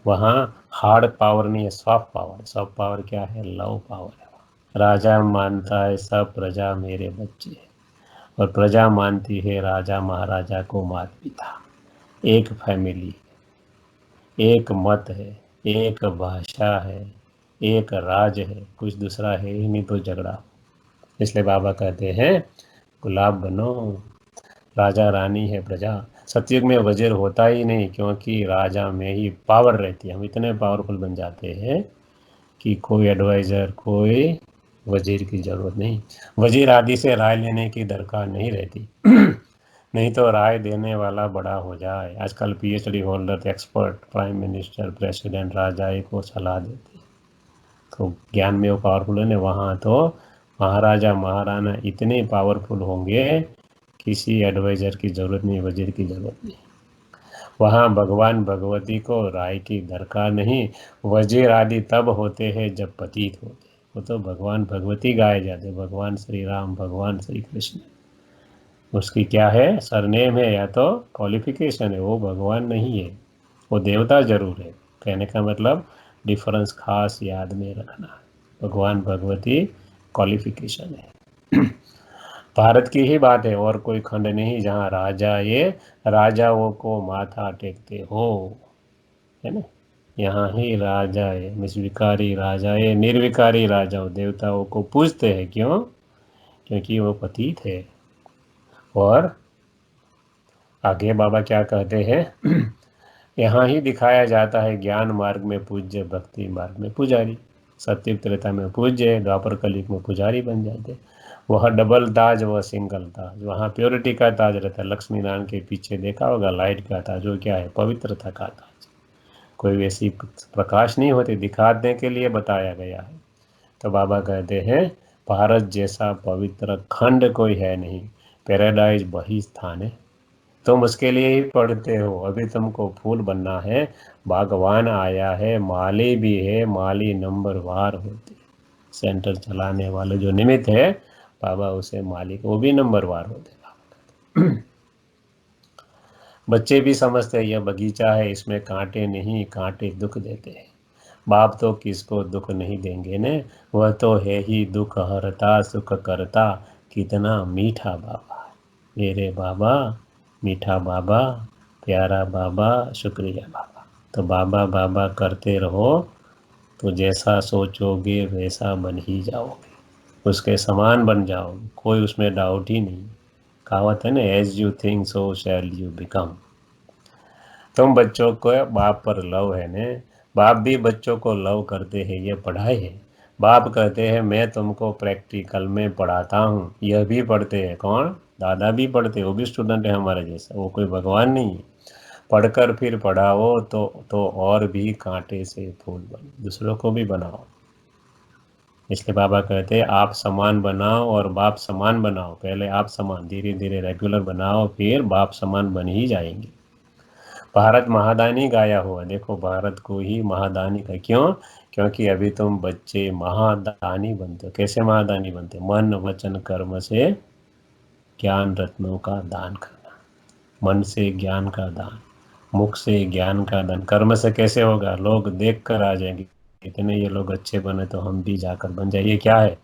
वहाँ हार्ड पावर नहीं है, सॉफ्ट पावर। सॉफ्ट पावर क्या है, लव पावर है। राजा मानता है सब प्रजा मेरे बच्चे हैं, और प्रजा मानती है राजा महाराजा को माता पिता। एक फैमिली, एक मत है, एक भाषा है, एक राज है, कुछ दूसरा है ही नहीं तो झगड़ा। इसलिए बाबा कहते हैं गुलाब बनो, राजा रानी है प्रजा। सतयुग में वजीर होता ही नहीं, क्योंकि राजा में ही पावर रहती है। हम इतने पावरफुल बन जाते हैं कि कोई एडवाइज़र, कोई वजीर की ज़रूरत नहीं। वजीर आदि से राय लेने की दरकार नहीं रहती। नहीं तो राय देने वाला बड़ा हो जाए। आजकल PhD holder, expert, prime minister, president, राजा को सलाह देते हैं। तो ज्ञान में वो पावरफुल है ना। वहाँ तो महाराजा महाराणा इतने पावरफुल होंगे, किसी एडवाइज़र की ज़रूरत नहीं, वजीर की ज़रूरत नहीं। वहाँ भगवान भगवती को राय की दरकार नहीं। वजीर आदि तब होते हैं जब पतित होते हैं। वो तो भगवान भगवती गाए जाते, भगवान श्री राम, भगवान श्री कृष्ण। उसकी क्या है, सरनेम है या तो क्वालिफिकेशन है, वो भगवान नहीं है, वो देवता जरूर है। कहने का मतलब डिफरेंस खास याद में रखना। भगवान भगवती क्वालिफिकेशन है। भारत की ही बात है, और कोई खंड नहीं जहाँ राजा ये राजाओं को माथा टेकते हो, है ना। यहाँ ही राजा है, निस्विकारी राजा है, निर्विकारी राजा हो, देवताओं को पूजते हैं। क्यों, क्योंकि वो पतित है। और आगे बाबा क्या कहते हैं, यहाँ ही दिखाया जाता है ज्ञान मार्ग में पूज्य, भक्ति मार्ग में पुजारी। सत्युग त्रेता में पूज्य, द्वापर कलयुग में पुजारी बन जाते। वह डबल ताज, वह सिंगल ताज। वहाँ प्योरिटी का ताज रहता है। लक्ष्मी नारायण के पीछे देखा होगा लाइट का ताज, जो क्या है, पवित्रता का ताज। कोई वैसी प्रकाश नहीं होती, दिखाने के लिए बताया गया है। तो बाबा कहते हैं भारत जैसा पवित्र खंड कोई है नहीं, पैराडाइज वही स्थान है। तुम उसके लिए ही पढ़ते हो। अभी तुमको फूल बनना है, बागवान आया है, माली भी है, माली नंबर वार होते। सेंटर चलाने वाले जो निमित्त है, बाबा उसे मालिक, वो भी नंबर वार होते। बच्चे भी समझते हैं यह बगीचा है, इसमें कांटे नहीं, कांटे दुख देते हैं। बाप तो किसको दुख नहीं देंगे ने, वह तो है ही दुख हरता सुख करता। कितना मीठा बाबा है मेरे बाबा, मीठा बाबा, प्यारा बाबा, शुक्रिया बाबा। तो बाबा बाबा करते रहो, तो जैसा सोचोगे वैसा बन ही जाओगे, उसके समान बन जाओगे, कोई उसमें डाउट ही नहीं। कहावत है ना, as you think so shall you become. तुम बच्चों को बाप पर लव है ने, बाप भी बच्चों को लव करते हैं, ये पढ़ाई है। बाप कहते हैं मैं तुमको प्रैक्टिकल में पढ़ाता हूँ, यह भी पढ़ते हैं। कौन, दादा भी पढ़ते हैं, वो भी स्टूडेंट है हमारे जैसा, वो कोई भगवान नहीं है। पढ़कर फिर पढ़ाओ तो और भी कांटे से फूल बनो, दूसरों को भी बनाओ। इसलिए बाबा कहते हैं आप समान बनाओ और बाप समान बनाओ। पहले आप समान, धीरे धीरे रेगुलर बनाओ, फिर बाप समान बन ही जाएंगे। भारत महादानी गाया हुआ, देखो भारत को ही महादानी का, क्यों, क्योंकि अभी तुम बच्चे महादानी बनते हो। कैसे महादानी बनते, मन वचन कर्म से ज्ञान रत्नों का दान करना। मन से ज्ञान का दान, मुख से ज्ञान का दान, कर्म से कैसे होगा, लोग देख कर आ जाएंगे, इतने ये लोग अच्छे बने तो हम भी जाकर बन जाए। ये क्या है,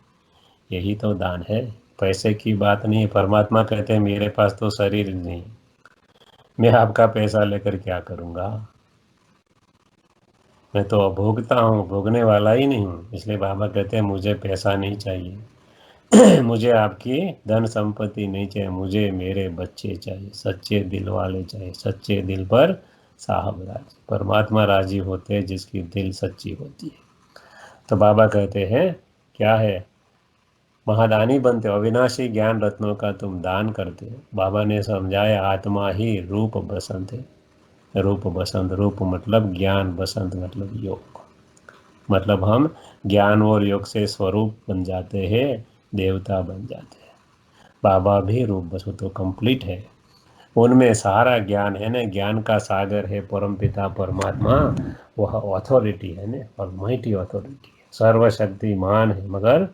यही तो दान है। पैसे की बात नहीं है। परमात्मा कहते हैं मेरे पास तो शरीर नहीं, मैं आपका पैसा लेकर क्या करूँगा। मैं तो भोगता हूँ, भोगने वाला ही नहीं हूँ। इसलिए बाबा कहते हैं मुझे पैसा नहीं चाहिए, मुझे आपकी धन संपत्ति नहीं चाहिए, मुझे मेरे बच्चे चाहिए, सच्चे दिल वाले चाहिए। सच्चे दिल पर साहब राजी। परमात्मा राजी होते हैं जिसकी दिल सच्ची होती है। तो बाबा कहते हैं क्या है, महादानी बनते हो, अविनाशी ज्ञान रत्नों का तुम दान करते हो। बाबा ने समझाया आत्मा ही रूप बसंत है। रूप बसंत, रूप मतलब ज्ञान, बसंत मतलब योग। मतलब हम ज्ञान और योग से स्वरूप बन जाते हैं, देवता बन जाते हैं। बाबा भी रूप बसु तो कंप्लीट है, उनमें सारा ज्ञान है ना, ज्ञान का सागर है परमपिता परमात्मा। वह अथॉरिटी है ना, और माइटी अथॉरिटी है, सर्वशक्तिमान है, मगर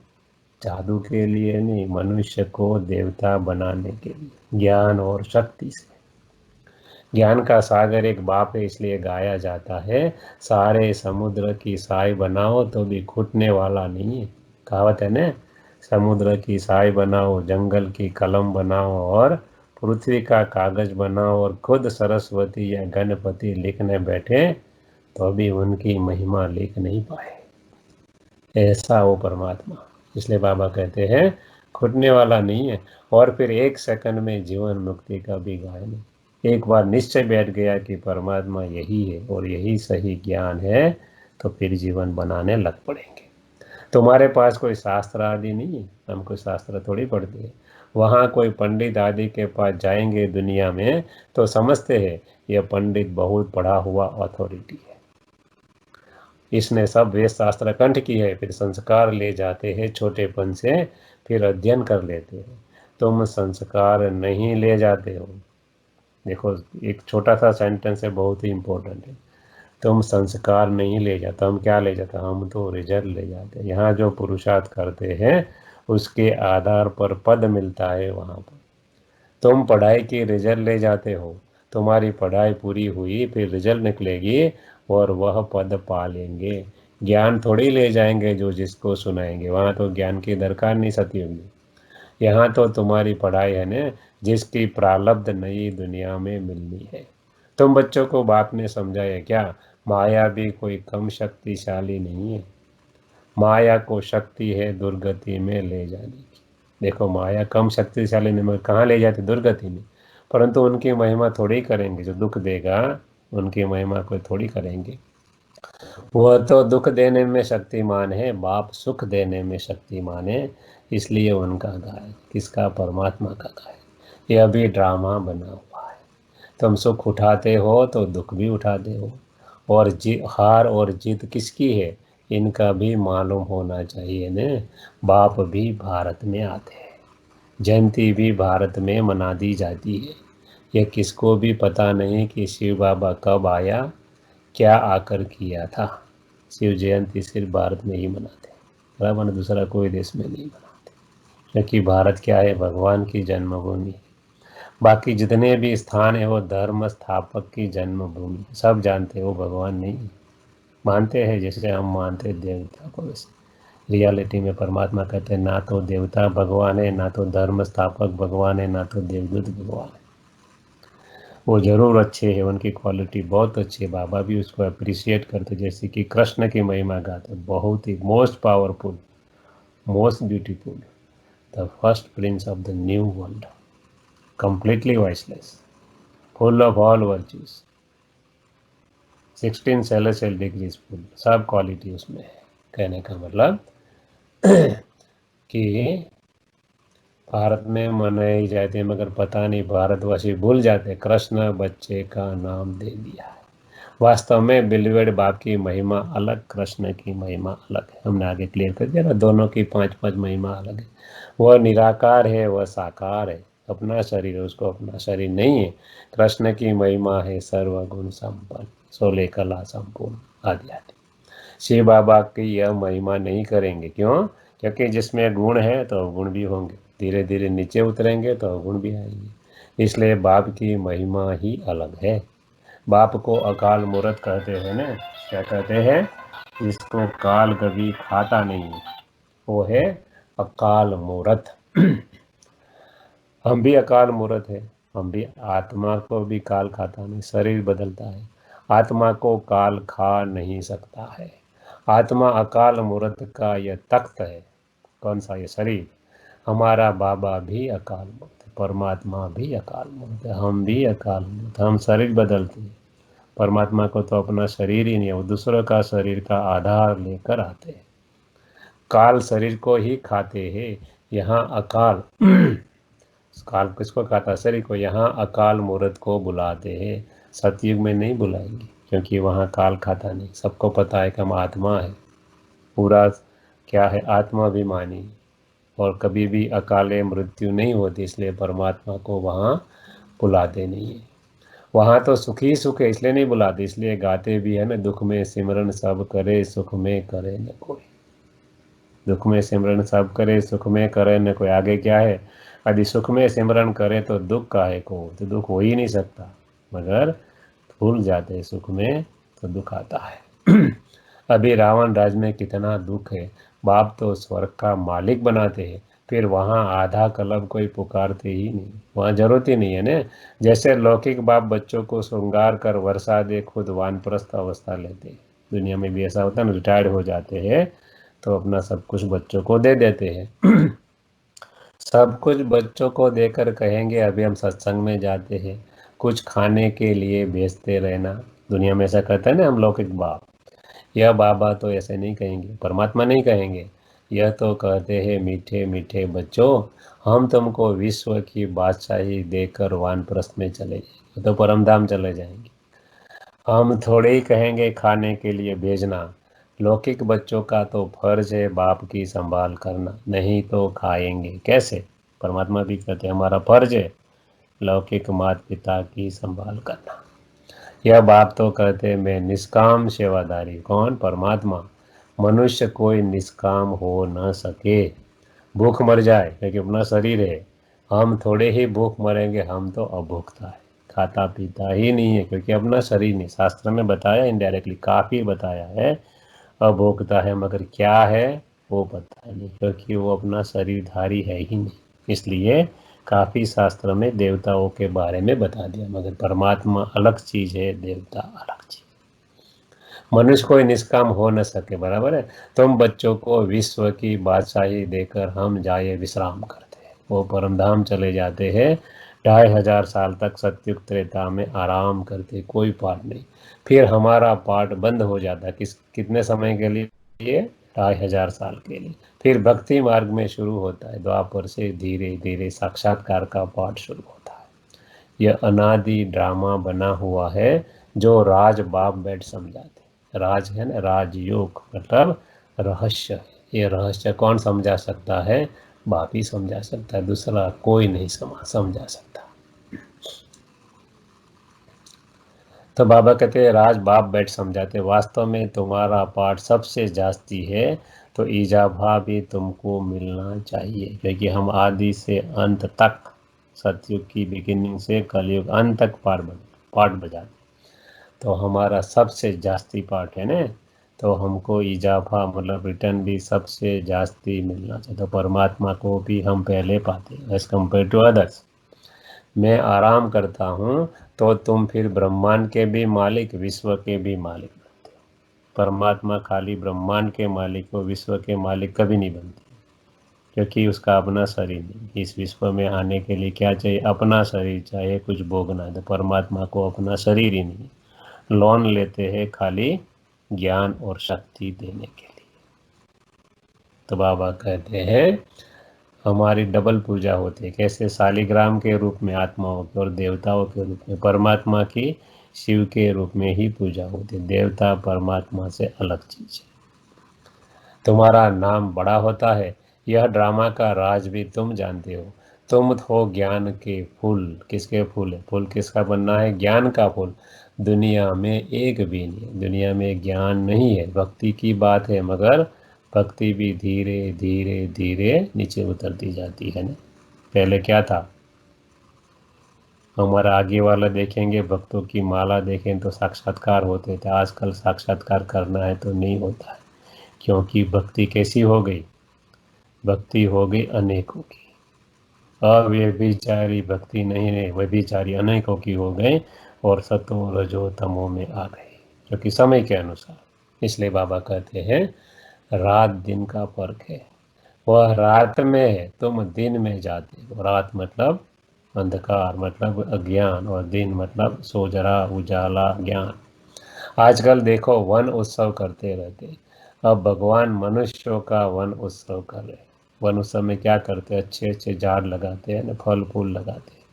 जादू के लिए नहीं, मनुष्य को देवता बनाने के लिए, ज्ञान और शक्ति से। ज्ञान का सागर एक बाप है, इसलिए गाया जाता है, सारे समुद्र की साई बनाओ तो भी घुटने वाला नहीं है। कहावत है ना, समुद्र की साई बनाओ, जंगल की कलम बनाओ, और पृथ्वी का कागज बनाओ, और खुद सरस्वती या गणपति लिखने बैठे तो भी उनकी महिमा लिख नहीं पाए। ऐसा वो परमात्मा। इसलिए बाबा कहते हैं घुटने वाला नहीं है। और फिर एक सेकंड में जीवन मुक्ति का भी गायन। एक बार निश्चय बैठ गया कि परमात्मा यही है और यही सही ज्ञान है, तो फिर जीवन बनाने लग पड़ेंगे। तुम्हारे पास कोई शास्त्र आदि नहीं है, हम कोई शास्त्र थोड़ी पढ़ते हैं। वहाँ कोई पंडित आदि के पास जाएंगे दुनिया में तो समझते हैं यह पंडित बहुत पढ़ा हुआ अथॉरिटी है, इसने सब वेद शास्त्र कंठ की है। फिर संस्कार ले जाते हैं छोटेपन से, फिर अध्ययन कर लेते हैं। तुम संस्कार नहीं ले जाते हो। देखो, एक छोटा सा सेंटेंस है, बहुत ही इंपॉर्टेंट है। तुम संस्कार नहीं ले जाते, हम क्या ले जाते, हम तो रिजल्ट ले जाते हैं। यहाँ जो पुरुषार्थ करते हैं उसके आधार पर पद मिलता है वहाँ पर। तुम पढ़ाई की रिजल्ट ले जाते हो, तुम्हारी पढ़ाई पूरी हुई, फिर रिजल्ट निकलेगी और वह पद पा लेंगे। ज्ञान थोड़ी ले जाएंगे जो जिसको सुनाएंगे, वहाँ तो ज्ञान की दरकार नहीं सतयुगी। यहाँ तो तुम्हारी पढ़ाई है ना, जिसकी प्रारब्ध नई दुनिया में मिलनी है। तुम बच्चों को बाप ने समझाया क्या, माया भी कोई कम शक्तिशाली नहीं है। माया को शक्ति है दुर्गति में ले जाने की। देखो, माया कम शक्तिशाली नहीं, मगर कहाँ ले जाती, दुर्गति में। परंतु उनकी महिमा थोड़ी करेंगे, जो दुख देगा उनकी महिमा कोई थोड़ी करेंगे। वह तो दुख देने में शक्तिमान है, बाप सुख देने में शक्तिमान है। इसलिए उनका गाय, किसका, परमात्मा का गाय। यह भी ड्रामा बना हुआ है। तुम सुख उठाते हो तो दुख भी उठाते हो। और हार और जीत किसकी है, इनका भी मालूम होना चाहिए न। बाप भी भारत में आते हैं, जयंती भी भारत में मना दी जाती है। यह किसको भी पता नहीं कि शिव बाबा कब आया, क्या आकर किया था। शिव जयंती सिर्फ भारत में ही मनाते हैं, बराबर, दूसरा कोई देश में नहीं मनाते। क्योंकि भारत क्या है, भगवान की जन्मभूमि है। बाकी जितने भी स्थान है वो धर्म स्थापक की जन्मभूमि, सब जानते हैं वो भगवान नहीं। मानते हैं जैसे हम मानते हैं देवता को, वैसे रियलिटी में परमात्मा कहते हैं ना तो देवता भगवान है, ना तो धर्म स्थापक भगवान है, ना तो देवदूत भगवान है। वो जरूर अच्छे हैं, उनकी क्वालिटी बहुत अच्छी है, बाबा भी उसको अप्रिशिएट करते। जैसे कि कृष्ण की महिमा गाते, बहुत ही most powerful, most beautiful, the first prince of the new world, completely voiceless, full of all virtues, 16 celestial degrees full, सब क्वालिटी उसमें है। कहने का मतलब कि भारत में मनाई जाती है, मगर पता नहीं भारतवासी भूल जाते, कृष्ण बच्चे का नाम दे दिया है। वास्तव में बिलवेड बाप की महिमा अलग, कृष्ण की महिमा अलग है। हमने आगे क्लियर कर दिया ना, दोनों की 5-5 महिमा अलग है। वह निराकार है, वह साकार है, अपना शरीर है, उसको अपना शरीर नहीं है। कृष्ण की महिमा है सर्वगुण संपन्न, 16 कला संपूर्ण आदि आदि। शिव बाबा की यह महिमा नहीं करेंगे, क्यों, क्योंकि जिसमें गुण है तो अवगुण भी होंगे, धीरे धीरे नीचे उतरेंगे तो अवगुण भी आएंगे। इसलिए बाप की महिमा ही अलग है। बाप को अकाल मूर्त कहते हैं ना, क्या कहते हैं, जिसको काल कभी खाता नहीं, वो है अकाल मूर्त। हम भी अकाल मूर्त है, हम भी, आत्मा को भी काल खाता नहीं, शरीर बदलता है, आत्मा को काल खा नहीं सकता है। आत्मा अकाल मूर्त का यह तख्त है। कौन सा, ये शरीर। हमारा बाबा भी अकाल मूर्त है, परमात्मा भी अकाल मूर्त है, हम भी अकाल मूर्त, हम शरीर बदलते हैं। परमात्मा को तो अपना शरीर ही नहीं है, वो दूसरों का शरीर का आधार लेकर आते हैं। काल शरीर को ही खाते हैं, यहाँ अकाल काल किसको कहा था? शरीर को। यहाँ अकाल मूर्त को बुलाते हैं, सतयुग में नहीं बुलाएंगे, क्योंकि वहाँ काल खाता नहीं। सबको पता है कि हम आत्मा है, पूरा क्या है, आत्माभिमानी, और कभी भी अकाले मृत्यु नहीं होती, इसलिए परमात्मा को वहाँ बुलाते नहीं है। वहाँ तो सुख ही सुख है, इसलिए नहीं बुलाते, इसलिए गाते भी है ना, दुख में सिमरन सब करे, सुख में करे न कोई। दुख में सिमरन सब करे, सुख में करे न कोई। आगे क्या है? यदि सुख में सिमरन करे तो दुख काहे को, तो दुख हो ही नहीं सकता। मगर भूल जाते हैं सुख में तो दुख आता है। अभी रावण राज में कितना दुख है। बाप तो स्वर्ग का मालिक बनाते हैं, फिर वहाँ आधा कलब कोई पुकारते ही नहीं, वहाँ जरूरत ही नहीं है ना। जैसे लौकिक बाप बच्चों को श्रृंगार कर वर्षा दे, खुद वानप्रस्थ अवस्था लेते हैं। दुनिया में भी ऐसा होता है ना, रिटायर्ड हो जाते हैं तो अपना सब कुछ बच्चों को दे देते हैं। सब कुछ बच्चों को देकर कहेंगे अभी हम सत्संग में जाते हैं, कुछ खाने के लिए भेजते रहना। दुनिया में ऐसा कहते हैं ना हम लौकिक बाप। यह बाबा तो ऐसे नहीं कहेंगे, परमात्मा नहीं कहेंगे। यह तो कहते हैं, मीठे मीठे बच्चों, हम तुमको विश्व की बादशाही देकर वानप्रस्थ में चले जाएंगे, तो परमधाम चले जाएंगे। हम थोड़े ही कहेंगे खाने के लिए भेजना। लौकिक बच्चों का तो फर्ज है बाप की संभाल करना, नहीं तो खाएंगे कैसे? परमात्मा भी कहते हैं हमारा फर्ज है लौकिक माता पिता की संभाल करना। यह बाप तो कहते हैं मैं निष्काम सेवादारी। कौन? परमात्मा। मनुष्य कोई निष्काम हो न सके, भूख मर जाए क्योंकि अपना शरीर है। हम थोड़े ही भूख मरेंगे, हम तो अभूखता है, खाता पीता ही नहीं है, क्योंकि अपना शरीर नहीं। शास्त्र में बताया, इनडायरेक्टली काफी बताया है, अभोक्ता है, मगर क्या है वो पता नहीं, क्योंकि वो अपना शरीरधारी है ही नहीं। इसलिए काफी शास्त्र में देवताओं के बारे में बता दिया, मगर परमात्मा अलग चीज है, देवता अलग चीज। मनुष्य कोई निष्काम हो न सके, बराबर है। तुम बच्चों को विश्व की बादशाही देकर हम जाए विश्राम करते हैं, वो परमधाम चले जाते हैं। 2500 साल तक सत्युग त्रेता में आराम करते, कोई पाठ नहीं। फिर हमारा पाठ बंद हो जाता, कितने समय के लिए? 2500 साल के लिए। फिर भक्ति मार्ग में शुरू होता है, द्वापर से धीरे धीरे साक्षात्कार का पाठ शुरू होता है। यह अनादि ड्रामा बना हुआ है, जो राज बाप बैठ समझाते। राज है ना, राजयोग मतलब रहस्य है। ये रहस्य कौन समझा सकता है? बाप ही समझा सकता है, दूसरा कोई नहीं समझा सकता। तो बाबा कहते हैं राज बाप बैठ समझाते, वास्तव में तुम्हारा पाठ सबसे जास्ती है, तो ईजाभा भी तुमको मिलना चाहिए, क्योंकि हम आदि से अंत तक, सतयुग की बिगिनिंग से कलयुग अंत तक पाठ बजाते, तो हमारा सबसे जास्ती पार्ट है ना। तो हमको इजाफा मतलब रिटर्न भी सबसे जास्ती मिलना चाहिए, तो परमात्मा को भी हम पहले पाते हैं एज कम्पेयर टू अदर्स। मैं आराम करता हूँ तो तुम फिर ब्रह्मांड के भी मालिक, विश्व के भी मालिक बनते हो। परमात्मा खाली ब्रह्मांड के मालिक हो, विश्व के मालिक कभी नहीं बनते, क्योंकि उसका अपना शरीर नहीं। इस विश्व में आने के लिए क्या चाहिए? अपना शरीर चाहिए, कुछ भोगना है। तो परमात्मा को अपना शरीर ही नहीं, लोन लेते हैं खाली ज्ञान और शक्ति देने के लिए। तो बाबा कहते हैं हमारी डबल पूजा होती है, कैसे? शालिग्राम के रूप में आत्माओं की और देवताओं के रूप में, परमात्मा की शिव के रूप में ही पूजा होती है। देवता परमात्मा से अलग चीज है। तुम्हारा नाम बड़ा होता है, यह ड्रामा का राज भी तुम जानते हो। तुम हो ज्ञान के फूल। किसके फूल है? फूल किसका बनना है? ज्ञान का फूल। दुनिया में एक भी नहीं है, दुनिया में ज्ञान नहीं है। भक्ति की बात है, मगर भक्ति भी धीरे धीरे धीरे नीचे उतरती जाती है ना। पहले क्या था? हमारा आगे वाला देखेंगे, भक्तों की माला देखें तो साक्षात्कार होते थे। आजकल साक्षात्कार करना है तो नहीं होता है, क्योंकि भक्ति कैसी हो गई? भक्ति हो गई अनेकों की। अव्यभिचारी भक्ति नहीं है, व्यभिचारी अनेकों की हो गए, और सतो रजो तमो में आ गए, जो कि समय के अनुसार। इसलिए बाबा कहते हैं रात दिन का फर्क है। वह रात में है, तुम दिन में जाते हो। रात मतलब अंधकार, मतलब अज्ञान, और दिन मतलब सोजरा उजाला ज्ञान। आजकल देखो वन उत्सव करते रहते, अब भगवान मनुष्यों का वन उत्सव कर रहे। वन उस समय क्या करते हैं, अच्छे अच्छे झाड़ लगाते हैं ना, फल फूल लगाते हैं।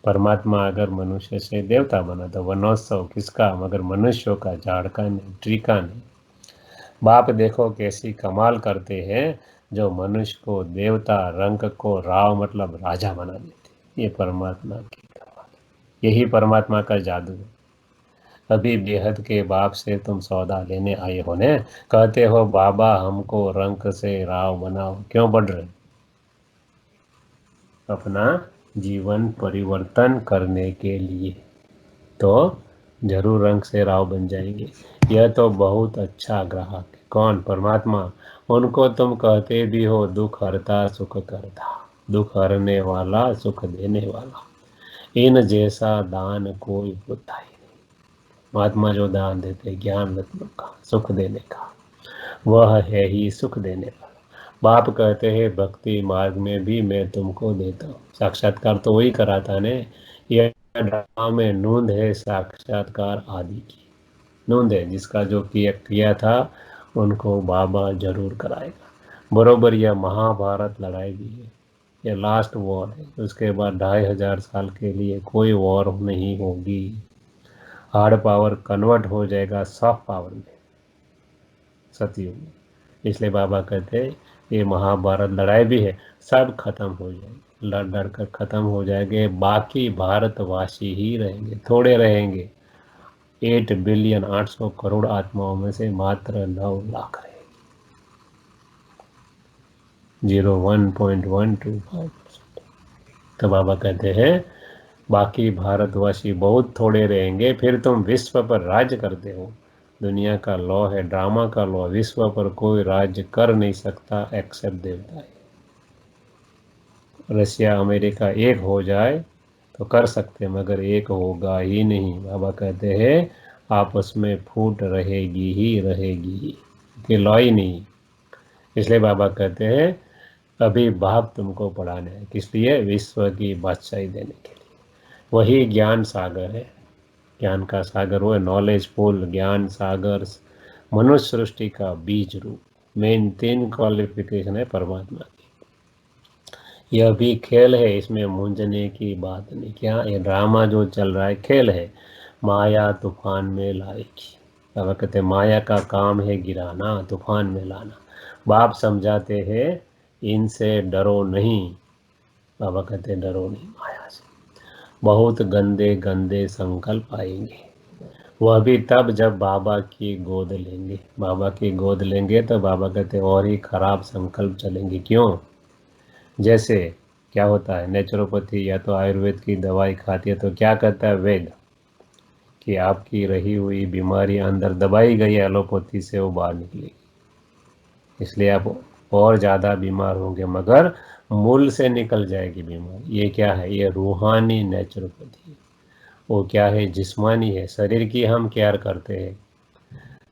परमात्मा अगर मनुष्य से देवता बना तो वनोत्सव किसका, मगर मनुष्यों का, झाड़ का नहीं, ट्री का नहीं। बाप देखो कैसी कमाल करते हैं, जो मनुष्य को देवता, रंग को राव मतलब राजा बना देते। ये परमात्मा की कमाल है, यही परमात्मा का जादू है। अभी बेहद के बाप से तुम सौदा लेने आए हो ने, कहते हो बाबा हमको रंग से राव बनाओ, क्यों बढ़ रहे? अपना जीवन परिवर्तन करने के लिए, तो जरूर रंग से राव बन जाएंगे। यह तो बहुत अच्छा ग्राहक है। कौन? परमात्मा। उनको तुम कहते भी हो दुख हरता सुख करता, दुख हरने वाला सुख देने वाला, इन जैसा दान कोई होता ही नहीं। महात्मा जो दान देते ज्ञान रत्नों का, सुख देने का, वह है ही सुख देने वाला। बाप कहते हैं भक्ति मार्ग में भी मैं तुमको देता हूँ। साक्षात्कार तो वही कराता ने। यह ड्रामा में नूंद है साक्षात्कार आदि की, नूंद है। जिसका जो किया किया था उनको बाबा जरूर कराएगा। बरोबर यह महाभारत लड़ाई भी है, यह लास्ट वॉर है। उसके बाद 2500 साल के लिए कोई वॉर नहीं होगी। हार्ड पावर कन्वर्ट हो जाएगा सॉफ्ट पावर में, सतयुग में। इसलिए बाबा कहते हैं ये महाभारत लड़ाई भी है, सब खत्म हो जाएंगे, लड़ लड़ कर खत्म हो जाएंगे। बाकी भारतवासी ही रहेंगे, थोड़े रहेंगे। 8 बिलियन 800 करोड़ आत्माओं में से मात्र 9 लाख रहेंगे, 0.125%। तो बाबा कहते हैं बाकी भारतवासी बहुत थोड़े रहेंगे, फिर तुम विश्व पर राज्य करते हो। दुनिया का लॉ है, ड्रामा का लॉ, विश्व पर कोई राज्य कर नहीं सकता एक्सेप्ट देवता। रशिया अमेरिका एक हो जाए तो कर सकते हैं, मगर एक होगा ही नहीं। बाबा कहते हैं आपस में फूट रहेगी ही रहेगी, कि लॉ ही नहीं। इसलिए बाबा कहते हैं अभी बाप तुमको पढ़ाने हैं, किस लिए? विश्व की बादशाही देने के लिए। वही ज्ञान सागर है, ज्ञान का सागर वो है, नॉलेज फुल ज्ञान सागर, मनुष्य सृष्टि का बीज रूप। मेन 3 क्वालिफिकेशन है परमात्मा की। यह भी खेल है, इसमें मूंझने की बात नहीं। क्या ये ड्रामा जो चल रहा है खेल है, माया तूफान में लाएगी। बाबा कहते माया का काम है गिराना, तूफान में लाना। बाप समझाते हैं इनसे डरो नहीं। बाबा कहते डरो नहीं माया से, बहुत गंदे गंदे संकल्प आएंगे। वह भी तब जब बाबा की गोद लेंगे। बाबा की गोद लेंगे तो बाबा कहते और ही खराब संकल्प चलेंगे। क्यों? जैसे क्या होता है, नेचुरोपैथी या तो आयुर्वेद की दवाई खाती है तो क्या कहता है वेद, कि आपकी रही हुई बीमारी अंदर दबाई गई एलोपैथी से वो बाहर निकलेगी, इसलिए आप और ज़्यादा बीमार होंगे, मगर मूल से निकल जाएगी बीमारी। ये क्या है? ये रूहानी नेचुरोपैथी। वो क्या है? जिस्मानी है, शरीर की हम केयर करते हैं।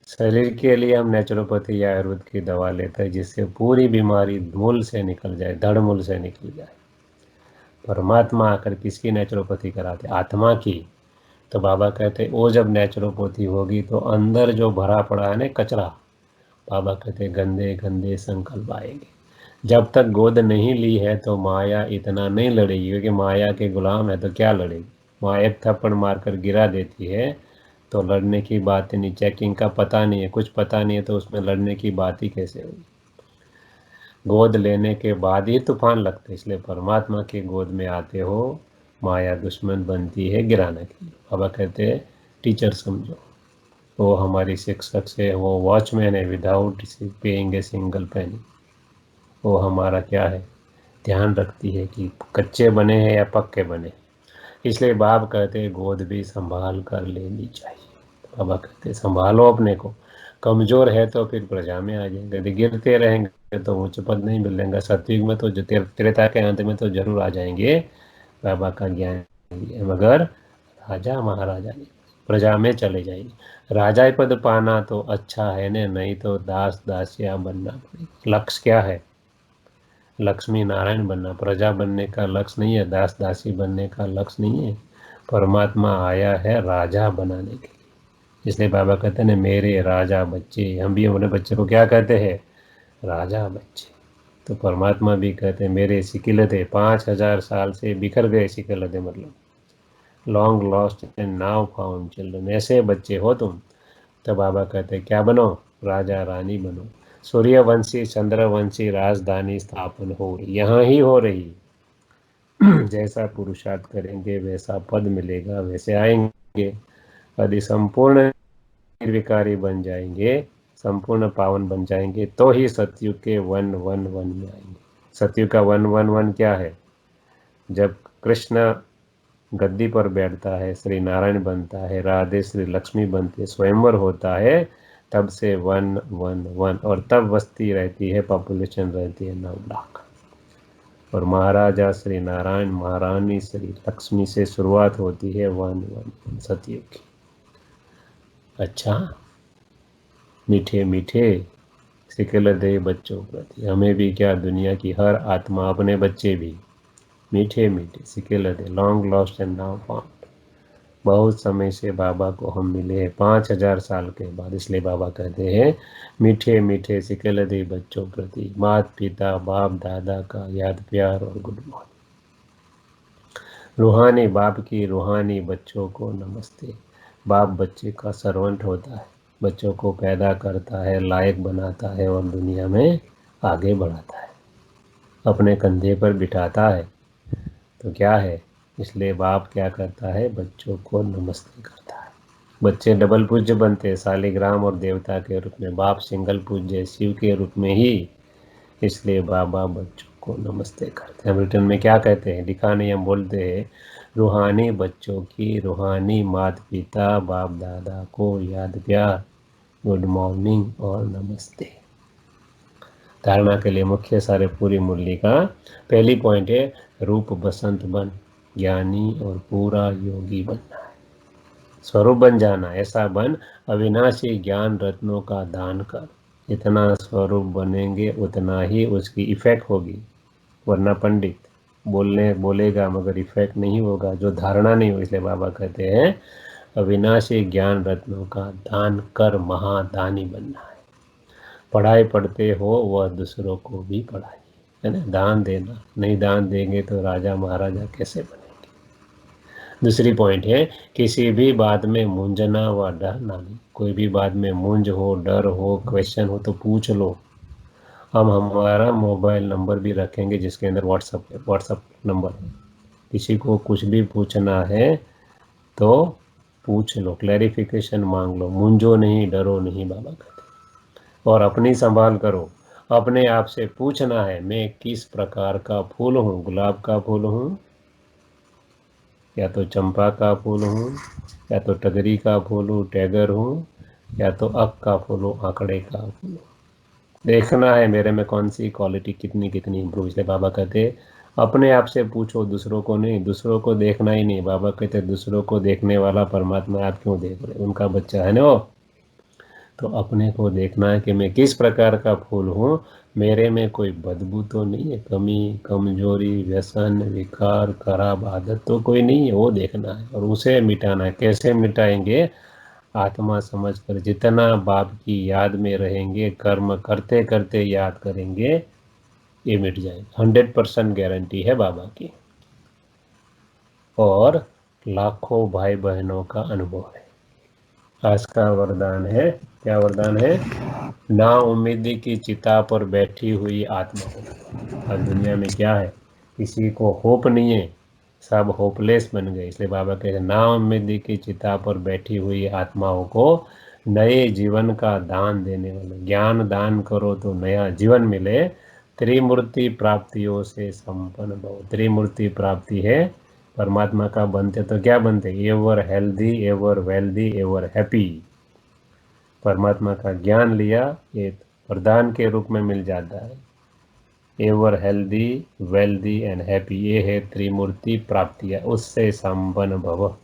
शरीर के लिए हम नेचुरोपैथी या आयुर्वेद की दवा लेते हैं, जिससे पूरी बीमारी मूल से निकल जाए, धड़ मूल से निकल जाए। परमात्मा आकर किसकी नेचुरोपैथी कराते? आत्मा की। तो बाबा कहते वो जब नेचुरोपैथी होगी तो अंदर जो भरा पड़ा है ना कचरा, बाबा कहते गंदे गंदे संकल्प आएंगे। जब तक गोद नहीं ली है तो माया इतना नहीं लड़ेगी, क्योंकि माया के गुलाम है तो क्या लड़ेगी। माया एक थप्पड़ मारकर गिरा देती है तो लड़ने की बात ही नहीं। चेकिंग का पता नहीं है, कुछ पता नहीं है, तो उसमें लड़ने की बात ही कैसे होगी। गोद लेने के बाद ही तूफान लगते, इसलिए परमात्मा की गोद में आते हो, माया दुश्मन बनती है गिराने के लिए। बाबा कहते हैं टीचर समझो, वो हमारी शिक्षक से, वो वॉचमैन है without paying a single penny. वो हमारा क्या है, ध्यान रखती है कि कच्चे बने हैं या पक्के बने। इसलिए बाप कहते हैं गोद भी संभाल कर लेनी चाहिए। बाबा कहते हैं संभालो अपने को। कमजोर है तो फिर प्रजा में आ जाएंगे, यदि गिरते रहेंगे तो ऊंच पद नहीं मिलेगा। सतयुग में तो जो त्रेता के अंत में तो जरूर आ जाएंगे, बाबा का ज्ञान है, मगर राजा महाराजा नहीं, प्रजा में चले जाएंगे। राजा पद पाना तो अच्छा है ने, नहीं तो दास दासिया बनना पड़ेगा। लक्ष्य क्या है? लक्ष्मी नारायण बनना। प्रजा बनने का लक्ष्य नहीं है, दास दासी बनने का लक्ष्य नहीं है। परमात्मा आया है राजा बनाने के लिए। इसलिए बाबा कहते हैं मेरे राजा बच्चे। हम भी अपने बच्चे को क्या कहते हैं? राजा बच्चे। तो परमात्मा भी कहते हैं मेरे सिकिलदे 5000 साल से बिखर गए, सिकिलदे मतलब long lost and now found children, ऐसे बच्चे हो तुम। तो बाबा कहते हैं क्या बनो, राजा रानी बनो, सूर्यवंशी चंद्रवंशी राजधानी स्थापन हो रही, यहाँ ही हो रही। जैसा पुरुषार्थ करेंगे वैसा पद मिलेगा, वैसे आएंगे। यदि संपूर्ण निर्विकारी बन जाएंगे, संपूर्ण पावन बन जाएंगे, तो ही सतयुग के 1-1-1 में आएंगे। सतयुग का 1-1-1 क्या है? जब कृष्ण गद्दी पर बैठता है, श्री नारायण बनता है, राधे श्री लक्ष्मी बनते, स्वयंवर होता है, तब से 1-1-1, और तब बस्ती रहती है, पॉपुलेशन रहती है 9 लाख। और महाराजा श्री नारायण, महारानी श्री लक्ष्मी से शुरुआत होती है 1-1 सतयुग की। अच्छा, मीठे मीठे सिकलदे बच्चों प्रति, हमें भी क्या, दुनिया की हर आत्मा, अपने बच्चे भी मीठे मीठे सिकलदे, long lost and now found. बहुत समय से बाबा को हम मिले हैं, 5000 साल के बाद, इसलिए बाबा कहते हैं मीठे मीठे सिकलदे बच्चों प्रति, माता पिता बाप दादा का याद प्यार और गुड मॉर्निंग। रूहानी बाप की रूहानी बच्चों को नमस्ते। बाप बच्चे का सर्वेंट होता है, बच्चों को पैदा करता है, लायक बनाता है और दुनिया में आगे बढ़ाता है, अपने कंधे पर बिठाता है। तो क्या है, इसलिए बाप क्या करता है, बच्चों को नमस्ते करता है। बच्चे डबल पूज्य बनते, शालिग्राम और देवता के रूप में, बाप सिंगल पूज्य शिव के रूप में ही, इसलिए बाबा बच्चों को नमस्ते करते हैं। हम रिटर्न में क्या कहते हैं, लिखा नहीं, हम बोलते हैं रूहानी बच्चों की रूहानी माता पिता बाप दादा को याद प्यार, गुड मॉर्निंग और नमस्ते। धारणा के लिए मुख्य सारे पूरी मुरली का पहली पॉइंट है, रूप बसंत बन, ज्ञानी और पूरा योगी बनना है, स्वरूप बन जाना, ऐसा बन अविनाशी ज्ञान रत्नों का दान कर। जितना स्वरूप बनेंगे उतना ही उसकी इफेक्ट होगी, वरना पंडित बोलेगा मगर इफेक्ट नहीं होगा, जो धारणा नहीं हो। इसलिए बाबा कहते हैं अविनाशी ज्ञान रत्नों का दान कर महादानी बनना है। पढ़ाई पढ़ते हो वह दूसरों को भी पढ़ाइए, है ना, दान देना। नहीं दान देंगे तो राजा महाराजा कैसे बनेंगे। दूसरी पॉइंट है, किसी भी बात में मूंझना व डरना नहीं। कोई भी बात में मूंझ हो, डर हो, क्वेश्चन हो तो पूछ लो। हम हमारा मोबाइल नंबर भी रखेंगे जिसके अंदर व्हाट्सअप नंबर है। किसी को कुछ भी पूछना है तो पूछ लो, क्लैरिफिकेशन मांग लो, मूंझो नहीं, डरो नहीं, बाबा कहते। और अपनी संभाल करो, अपने आप से पूछना है मैं किस प्रकार का फूल हूँ, गुलाब का फूल हूँ, या तो चंपा का फूल हूँ, या तो टगरी का फूल हूँ, टैगर हूँ, या तो अक का फूल हूँ, आंकड़े का फूल हूँ। देखना है मेरे में कौन सी क्वालिटी कितनी कितनी इम्प्रूव। इसलिए बाबा कहते अपने आप से पूछो, दूसरों को नहीं। दूसरों को देखना ही नहीं, बाबा कहते दूसरों को देखने वाला परमात्मा आप क्यों देख रहे, उनका बच्चा है ना वो। तो अपने को देखना है कि मैं किस प्रकार का फूल हूँ, मेरे में कोई बदबू तो नहीं है, कमी कमजोरी व्यसन विकार खराब आदत तो कोई नहीं है, वो देखना है और उसे मिटाना है। कैसे मिटाएंगे, आत्मा समझकर जितना बाप की याद में रहेंगे, कर्म करते करते याद करेंगे, ये मिट जाएगा। 100% गारंटी है बाबा की, और लाखों भाई बहनों का अनुभव है। आज का वरदान है, क्या वरदान है, ना उम्मीदी की चिता पर बैठी हुई आत्मा हो। आज दुनिया में क्या है, किसी को होप नहीं है, सब होपलेस बन गए। इसलिए बाबा कहते हैं ना उम्मीदी की चिता पर बैठी हुई आत्माओं को नए जीवन का दान देने वाले, ज्ञान दान करो तो नया जीवन मिले, त्रिमूर्ति प्राप्तियों से संपन्न भव। त्रिमूर्ति प्राप्ति है, परमात्मा का बनते तो क्या बनते, ever healthy ever wealthy ever happy. परमात्मा का ज्ञान लिया, ये वरदान के रूप में मिल जाता है, ever healthy wealthy and happy, ये है त्रिमूर्ति प्राप्तियां, उससे संपन्न भव।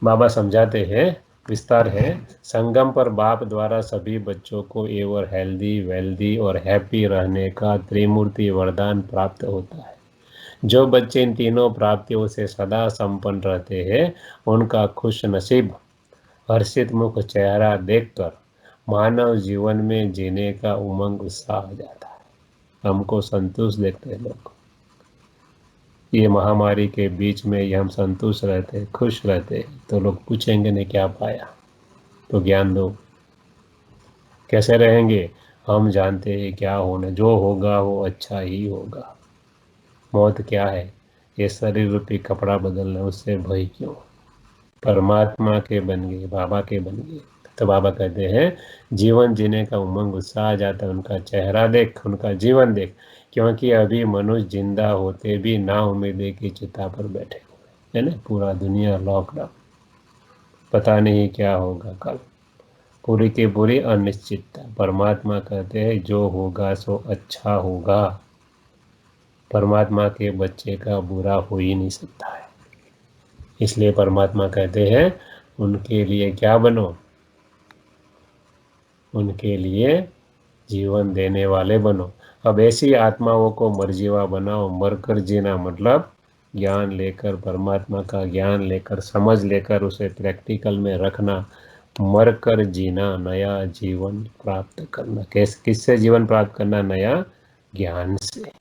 बाबा समझाते हैं, विस्तार है, संगम पर बाप द्वारा सभी बच्चों को एवर हेल्दी वेल्दी और हैप्पी रहने का त्रिमूर्ति वरदान प्राप्त होता है। जो बच्चे इन तीनों प्राप्तियों से सदा संपन्न रहते हैं, उनका खुश नसीब हर्षित मुख चेहरा देखकर मानव जीवन में जीने का उमंग उत्साह आ जाता है। हमको संतुष्ट देखते हैं लोग। ये महामारी के बीच में ये हम संतुष्ट रहते, खुश रहते, तो लोग पूछेंगे ने क्या पाया, तो ज्ञान दो। कैसे रहेंगे? हम जानते हैं क्या होना, जो होगा वो अच्छा ही होगा। मौत क्या है? ये शरीर रूपी कपड़ा बदलना, उससे भय क्यों? परमात्मा के बन गए, बाबा के बन गए। तो बाबा कहते हैं जीवन जीने का उमंग उत्साह आ जाता है। उनका चेहरा देख, उनका जीवन देख, क्योंकि अभी मनुष्य जिंदा होते भी ना उम्मीद की चिता पर बैठे हुए है ना। पूरा दुनिया लॉकडाउन, पता नहीं क्या होगा कल, पूरी की पूरी अनिश्चितता। परमात्मा कहते हैं जो होगा सो अच्छा होगा। परमात्मा के बच्चे का बुरा हो ही नहीं सकता है। इसलिए परमात्मा कहते हैं उनके लिए क्या बनो? उनके लिए जीवन देने वाले बनो। अब ऐसी आत्माओं को मरजीवा बनाओ। मरकर जीना मतलब ज्ञान लेकर, परमात्मा का ज्ञान लेकर, समझ लेकर उसे प्रैक्टिकल में रखना। मरकर जीना, नया जीवन प्राप्त करना। किससे जीवन प्राप्त करना? नया ज्ञान से।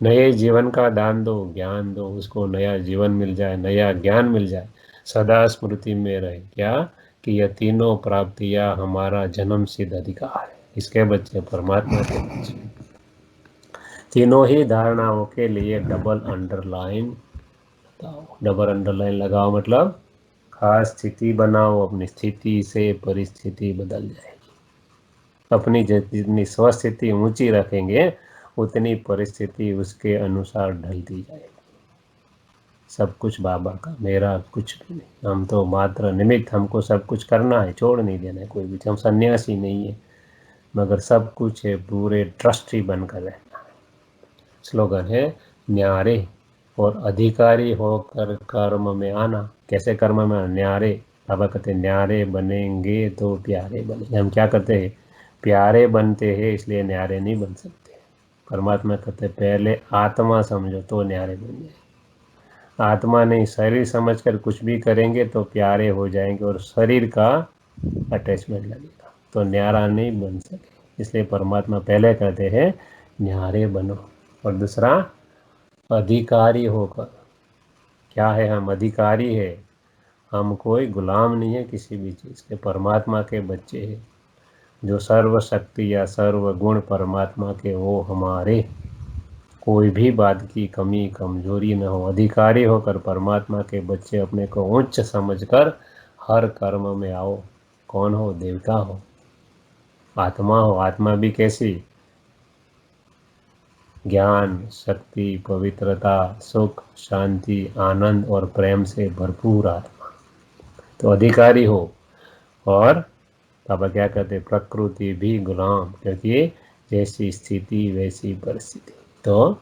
नए जीवन का दान दो, ज्ञान दो, उसको नया जीवन मिल जाए, नया ज्ञान मिल जाए। सदा स्मृति में रहे क्या कि यह तीनों प्राप्तियां हमारा जन्म सिद्ध अधिकार है। इसके बच्चे, परमात्मा के बच्चे। तीनों ही धारणाओं के लिए डबल अंडरलाइन लगाओ। डबल अंडरलाइन लगाओ मतलब खास स्थिति बनाओ। अपनी स्थिति से परिस्थिति बदल जाएगी। अपनी जितनी स्वस्थिति ऊंची रखेंगे उतनी परिस्थिति उसके अनुसार ढलती जाएगी। सब कुछ बाबा का, मेरा कुछ भी नहीं। हम तो मात्र निमित्त, हमको सब कुछ करना है, छोड़ नहीं देना है कोई भी। हम सन्यासी नहीं है, मगर सब कुछ है, पूरे ट्रस्टी बनकर रहना है। स्लोगन है न्यारे और अधिकारी होकर कर्म में आना। कैसे कर्म में आना? न्यारे। बाबा कहते न्यारे बनेंगे तो प्यारे बनेंगे। हम क्या करते हैं? प्यारे बनते हैं, इसलिए न्यारे नहीं बन सकते। परमात्मा कहते पहले आत्मा समझो तो न्यारे बन जाए। आत्मा नहीं, शरीर समझकर कुछ भी करेंगे तो प्यारे हो जाएंगे और शरीर का अटैचमेंट लगेगा तो न्यारा नहीं बन सके। इसलिए परमात्मा पहले कहते हैं न्यारे बनो। और दूसरा अधिकारी होकर। क्या है? हम अधिकारी है। हम कोई गुलाम नहीं है किसी भी चीज़ के, परमात्मा के बच्चे हैं। जो सर्व शक्ति या सर्व गुण परमात्मा के, वो हमारे। कोई भी बात की कमी कमजोरी न हो। अधिकारी होकर परमात्मा के बच्चे अपने को उच्च समझकर हर कर्म में आओ। कौन हो? देवता हो, आत्मा हो। आत्मा भी कैसी? ज्ञान, शक्ति, पवित्रता, सुख, शांति, आनंद और प्रेम से भरपूर आत्मा। तो अधिकारी हो। और बाबा क्या कहते? प्रकृति भी गुलाम, क्योंकि जैसी स्थिति वैसी परिस्थिति। तो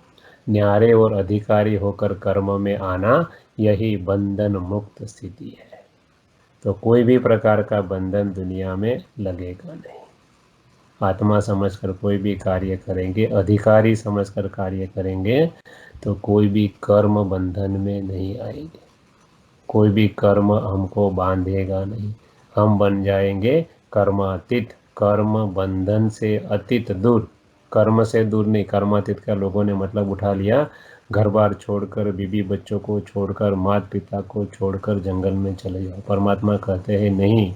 न्यारे और अधिकारी होकर कर्म में आना, यही बंधन मुक्त स्थिति है। तो कोई भी प्रकार का बंधन दुनिया में लगेगा नहीं। आत्मा समझकर कोई भी कार्य करेंगे, अधिकारी समझकर कार्य करेंगे, तो कोई भी कर्म बंधन में नहीं आएंगे। कोई भी कर्म हमको बांधेगा नहीं। हम बन जाएंगे कर्मातीत। कर्म बंधन से अतीत दूर। कर्म से दूर नहीं, कर्मातीत का लोगों ने मतलब उठा लिया। घर बार छोड़कर, बीबी बच्चों को छोड़कर, माता पिता को छोड़कर जंगल में चले जाओ। परमात्मा कहते हैं नहीं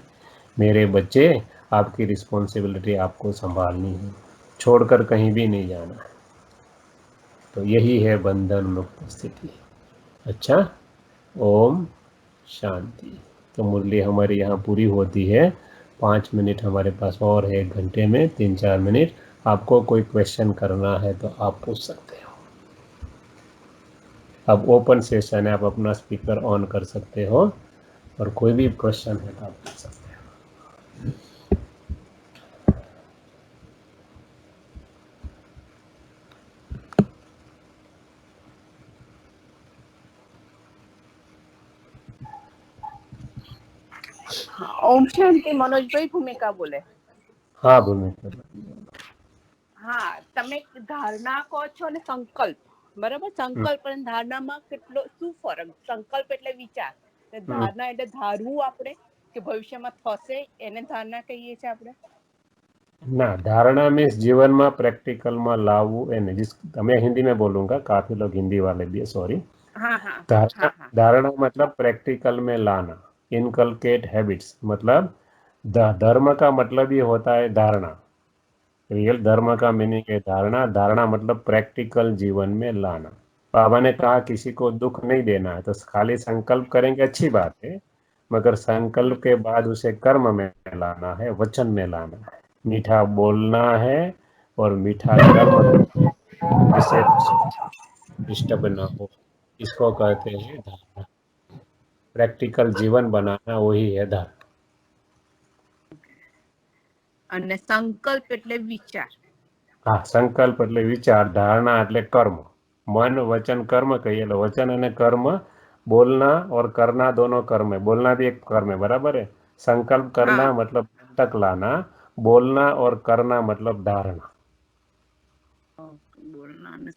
मेरे बच्चे, आपकी रिस्पॉन्सिबिलिटी आपको संभालनी है, छोड़कर कहीं भी नहीं जाना है। तो यही है बंधन मुक्त स्थिति। अच्छा, ओम शांति। तो मुरली हमारी यहाँ पूरी होती है। 5 मिनट हमारे पास और है, 1 घंटे में 3-4 मिनट। आपको कोई क्वेश्चन करना है तो आप पूछ सकते हो। अब ओपन सेशन है, आप अपना स्पीकर ऑन कर सकते हो और कोई भी क्वेश्चन है तो आप पूछ सकते हो। ओम शांति। मनोजभाई भूमिका बोले। हाँ ભૂમિકા, હા, તમે ધારણા કહો છો અને સંકલ્પ, બરાબર? સંકલ્પ અને ધારણામાં કેટલો શું ફરક? સંકલ્પ એટલે વિચાર, ધારણા એટલે ધારવું આપણે. કે ભવિષ્યમાં થશે એને ધારણા કહીએ છીએ આપણે? ना, धारणा मीन्स जीवन में प्रैक्टिकल में लावू एने जिस मैं हिंदी में बोलूंगा, काफी लोग हिंदी वाले भी है, सॉरी। हाँ हाँ धारणा हाँ हाँ धारणा मतलब प्रैक्टिकल में लाना, इनकलकेट हैबिट्स, मतलब धर्म का मतलब ही होता है धारणा। रियल धर्म का मीनिंग है धारणा। धारणा मतलब प्रैक्टिकल जीवन में लाना। बाबा ने कहा किसी को दुख नहीं देना है, तो खाली संकल्प करेंगे अच्छी बात है, मगर संकल्प के बाद उसे कर्म में लाना है, वचन में लाना है, मीठा बोलना है और मीठा कर्म, जिससे डिस्टर्ब ना हो। इसको कहते हैं धारणा। प्रैक्टिकल जीवन बनाना वही है धारणा। અને સંકલ્પ એટલે વિચાર. हाँ, संकल्प એટલે विचार, धारणा એટલે कर्म। मन वचन कर्म कहिए, એટલે वचन અને कर्म, बोलना और करना दोनों कर्म है। बोलना भी एक कर्म है, बराबर है। संकल्प करना हाँ मतलब तक लाना, बोलना और करना मतलब धारणा। બોલના અને